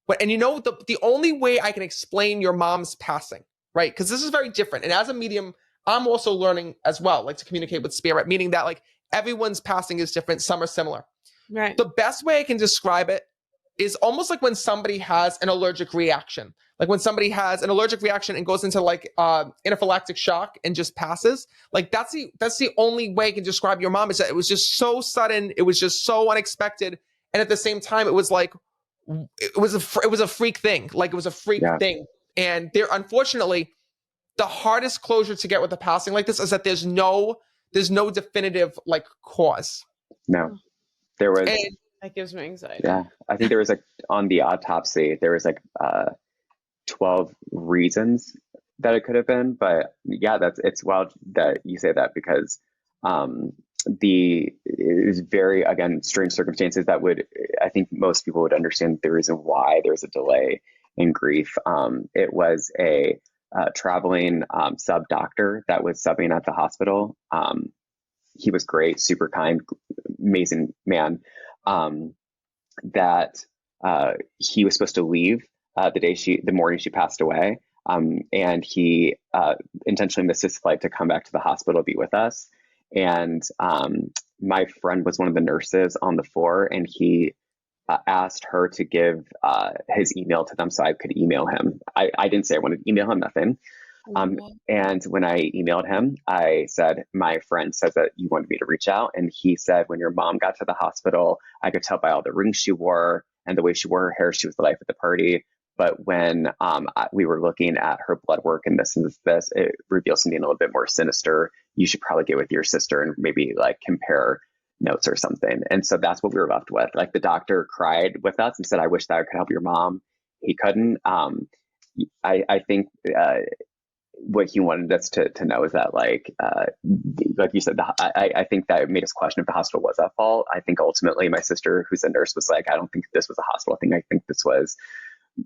But, and the only way I can explain your mom's passing, right? Because this is very different. And as a medium, I'm also learning as well, like to communicate with spirit, meaning that like everyone's passing is different. Some are similar. Right. The best way I can describe it is almost like when somebody has an allergic reaction. Like when somebody has an allergic reaction and goes into like anaphylactic shock and just passes. Like that's the only way I can describe your mom, is that it was just so sudden. It was just so unexpected. And at the same time, it was like, it was a freak thing. Like it was a freak thing. And unfortunately, the hardest closure to get with a passing like this is that there's no definitive like cause. No, there was. And that gives me anxiety. Yeah. I think there was like on the autopsy, there was like 12 reasons that it could have been. But yeah, it's wild that you say that, because it was very, again, strange circumstances that I think most people would understand the reason why there's a delay in grief. It was a traveling sub doctor that was subbing at the hospital. He was great, super kind, amazing man. That he was supposed to leave the morning she passed away. And he intentionally missed his flight to come back to the hospital to be with us. And my friend was one of the nurses on the floor, and he asked her to give his email to them so I could email him. I didn't say I wanted to email him, nothing. And when I emailed him, I said, my friend says that you wanted me to reach out. And he said, when your mom got to the hospital, I could tell by all the rings she wore and the way she wore her hair, she was the life of the party. But when we were looking at her blood work and this, it revealed something a little bit more sinister. You should probably get with your sister and maybe like compare notes or something. And so that's what we were left with. Like the doctor cried with us and said, I wish that I could help your mom. He couldn't. I think what he wanted us to know is that like you said, I think that it made us question if the hospital was at fault. I think ultimately my sister, who's a nurse, was like, I don't think this was a hospital thing. I think this was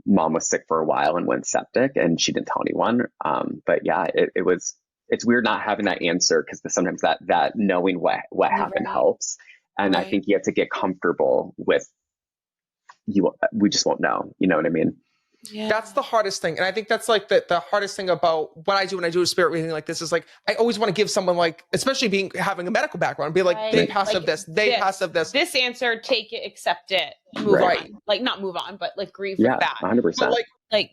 mom was sick for a while and went septic and she didn't tell anyone. But yeah, it's weird not having that answer, because sometimes that knowing what happened helps. And I think you have to get comfortable with we just won't know. You know what I mean? Yeah. That's the hardest thing. And I think that's like the hardest thing about what I do when I do a spirit reading like this is like, I always want to give someone like, especially having a medical background, be like, they pass of this, they pass of this. This answer, take it, accept it, move on. Like not move on, but like grieve with that. 100%. But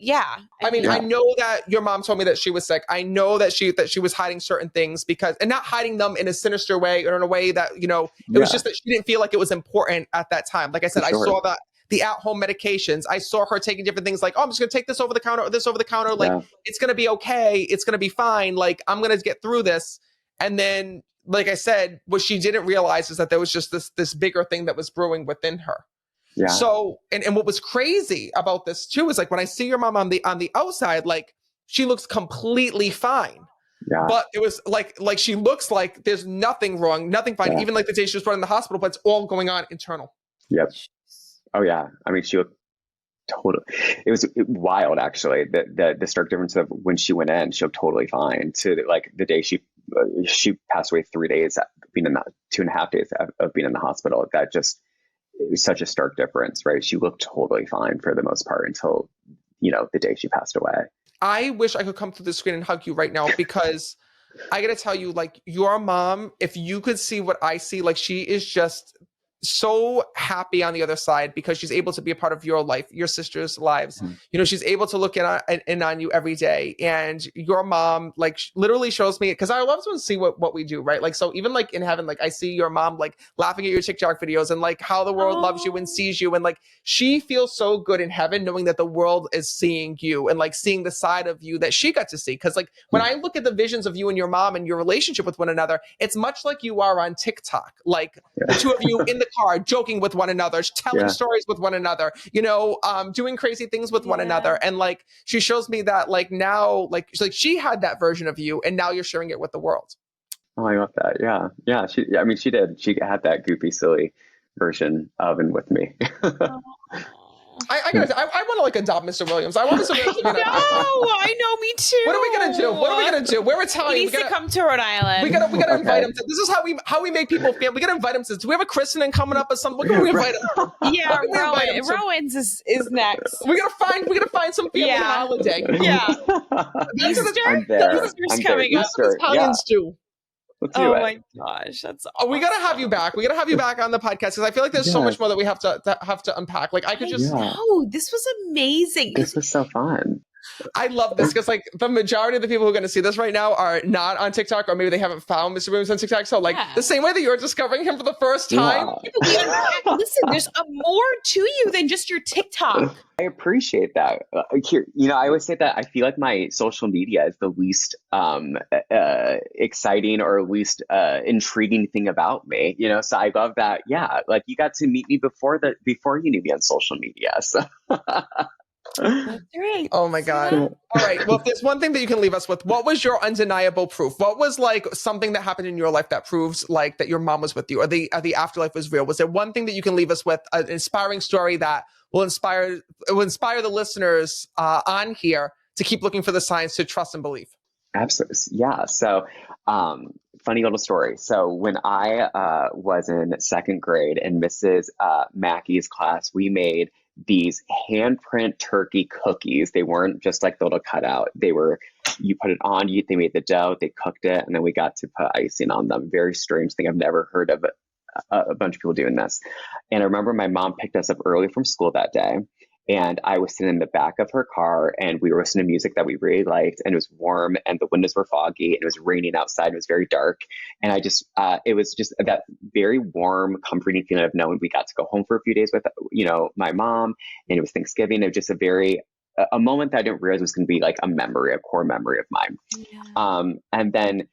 I mean, I know that your mom told me that she was sick. I know that she was hiding certain things and not hiding them in a sinister way or in a way that, it was just that she didn't feel like it was important at that time. Like I said, I saw that the at-home medications. I saw her taking different things like, oh, I'm just going to take this over the counter or this over the counter. Like, it's going to be okay. It's going to be fine. Like, I'm going to get through this. And then, like I said, what she didn't realize is that there was just this bigger thing that was brewing within her. Yeah. So, and what was crazy about this too is like when I see your mom on the outside, like she looks completely fine. Yeah. But it was like she looks like there's nothing wrong, nothing fine. Yeah. Even like the day she was brought in the hospital, but it's all going on internal. Yep. Oh yeah. I mean, she looked totally. It was wild, actually. The stark difference of when she went in, she looked totally fine, to like the day she passed away, 3 days being in the 2.5 days of being in the hospital. That just, it was such a stark difference, right? She looked totally fine for the most part until, the day she passed away. I wish I could come through the screen and hug you right now, because I got to tell you, like, your mom, if you could see what I see, like, she is just so happy on the other side because she's able to be a part of your life, your sister's lives. She's able to look in on you every day. And your mom, like, literally shows me, because I love to see what we do, right? Like, so even like in heaven, like I see your mom like laughing at your TikTok videos and like how the world loves you and sees you. And like, she feels so good in heaven knowing that the world is seeing you and like seeing the side of you that she got to see. Cause like when I look at the visions of you and your mom and your relationship with one another, it's much like you are on TikTok, like the two of you in the car, joking with one another, telling stories with one another, doing crazy things with one another. And like, she shows me that like now, like she had that version of you and now you're sharing it with the world. Oh, I love that. Yeah. Yeah. She did. She had that goofy, silly version of and with me. I want to like adopt Mr. Williams. I want Mr. Williams to be I know, me too. What are we gonna do? We're Italian. He needs to come to Rhode Island. We gotta invite him to. This is how we make people feel. We gotta invite him to. Do we have a christening coming up or something? What can we invite him? Yeah, Rowan's is next. We gotta find some family holiday. Yeah, Easter's coming up. Italians do. Oh my gosh, that's awesome. We gotta have you back. We gotta have you back on the podcast because I feel like there's so much more that we have to unpack. Like I could just. No, this was amazing. This was so fun. I love this because like the majority of the people who are going to see this right now are not on TikTok, or maybe they haven't found Mr. Williams on TikTok. So like the same way that you're discovering him for the first time. Listen, there's more to you than just your TikTok. I appreciate that. I always say that I feel like my social media is the least exciting or least intriguing thing about me. So I love that. Yeah, like you got to meet me before you knew me on social media. So. That's great. Oh my God. All right. Well, if there's one thing that you can leave us with, what was your undeniable proof? What was like something that happened in your life that proves like that your mom was with you or the afterlife was real? Was there one thing that you can leave us with, an inspiring story that will inspire the listeners on here to keep looking for the signs, to trust and believe? Absolutely. Yeah. So, funny little story. So when I was in second grade in Mrs. Mackey's class, we made these handprint turkey cookies. They weren't just like the little cutout. You put it on, they made the dough, they cooked it, and then we got to put icing on them. Very strange thing. I've never heard of a bunch of people doing this. And I remember my mom picked us up early from school that day. And I was sitting in the back of her car and we were listening to music that we really liked, and it was warm and the windows were foggy and it was raining outside. It was very dark. And it was just that very warm, comforting feeling of knowing we got to go home for a few days with, my mom, and it was Thanksgiving. It was just a moment that I didn't realize was going to be like a core memory of mine. Yeah. And then,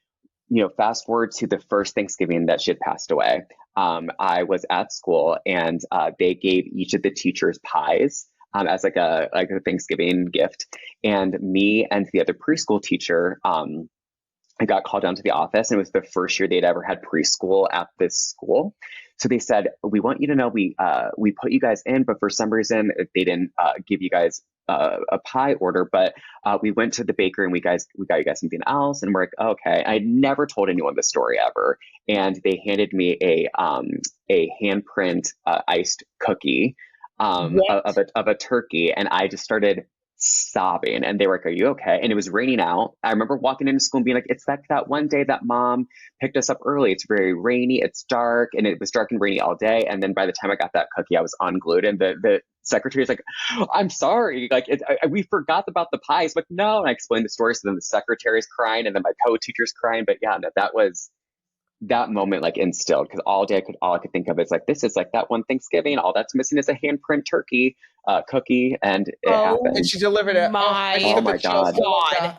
fast forward to the first Thanksgiving that she had passed away. I was at school and they gave each of the teachers pies. As like a Thanksgiving gift. And me and the other preschool teacher, I got called down to the office, and it was the first year they'd ever had preschool at this school. So they said, we want you to know we put you guys in, but for some reason they didn't give you guys a pie order, but we went to the bakery and we got you guys something else. And we're like, okay. I had never told anyone this story ever. And they handed me a handprint iced cookie of a turkey, and I just started sobbing, and they were like, are you okay? And it was raining out. I remember walking into school and being like, it's like that one day that mom picked us up early. It's very rainy, it's dark, and it was dark and rainy all day. And then by the time I got that cookie, I was unglued, and the secretary's like, I'm sorry, like we forgot about the pies. But no, and I explained the story. So then the secretary's crying, and then my co-teacher's crying. But yeah, no, that was that moment like instilled, because all I could think of is like, this is like that one Thanksgiving, all that's missing is a handprint turkey cookie, and it happened. And she delivered it. Oh my God.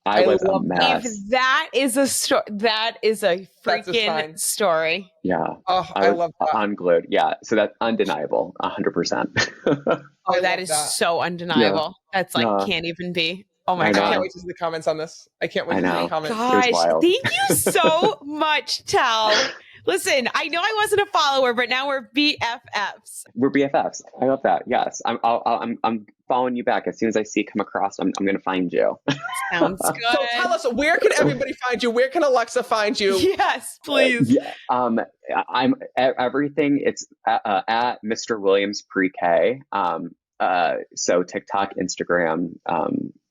I was a mess. If that is a story, that is a freaking story. Yeah. Oh, I love that. Unglued. Yeah. So that's undeniable. 100%. Oh, that is so undeniable. Yeah. That's like can't even be. Oh my God. I can't wait to see the comments on this. I can't wait to see the comments. Gosh, thank you so much, Tal. Listen, I know I wasn't a follower, but now we're BFFs. We're BFFs. I love that. Yes, I'm following you back as soon as I see it come across. I'm going to find you. Sounds good. So tell us, where can everybody find you? Where can Alexa find you? Yes, please. Yeah, I'm everything. It's at Mr. Williams Pre-K. So TikTok, Instagram,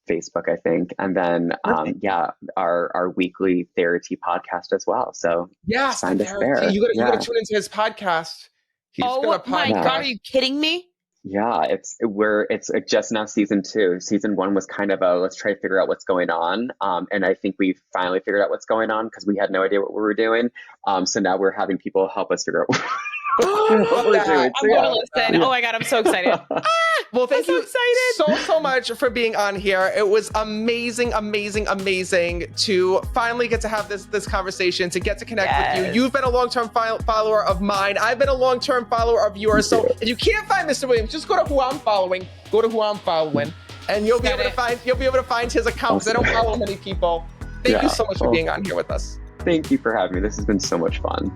Facebook, I think, and then our weekly therapy podcast as well. So yes, find us there. You gotta tune into his podcast. He's my God, are you kidding me? Yeah, it's just now season 2. Season 1 was kind of let's try to figure out what's going on. And I think we finally figured out what's going on because we had no idea what we were doing. So now we're having people help us figure out what we're doing. I'm going to listen. Oh my God, I'm so excited. Well, thank you excited. so much for being on here. It was amazing to finally get to have this conversation, to get to connect with you. You've been a long-term follower of mine. I've been a long-term follower of yours. So if you can't find Mr. Williams, just go to who I'm following. And you'll be able to find his account because I don't follow many people. Thank you so much for being on here with us. Thank you for having me. This has been so much fun.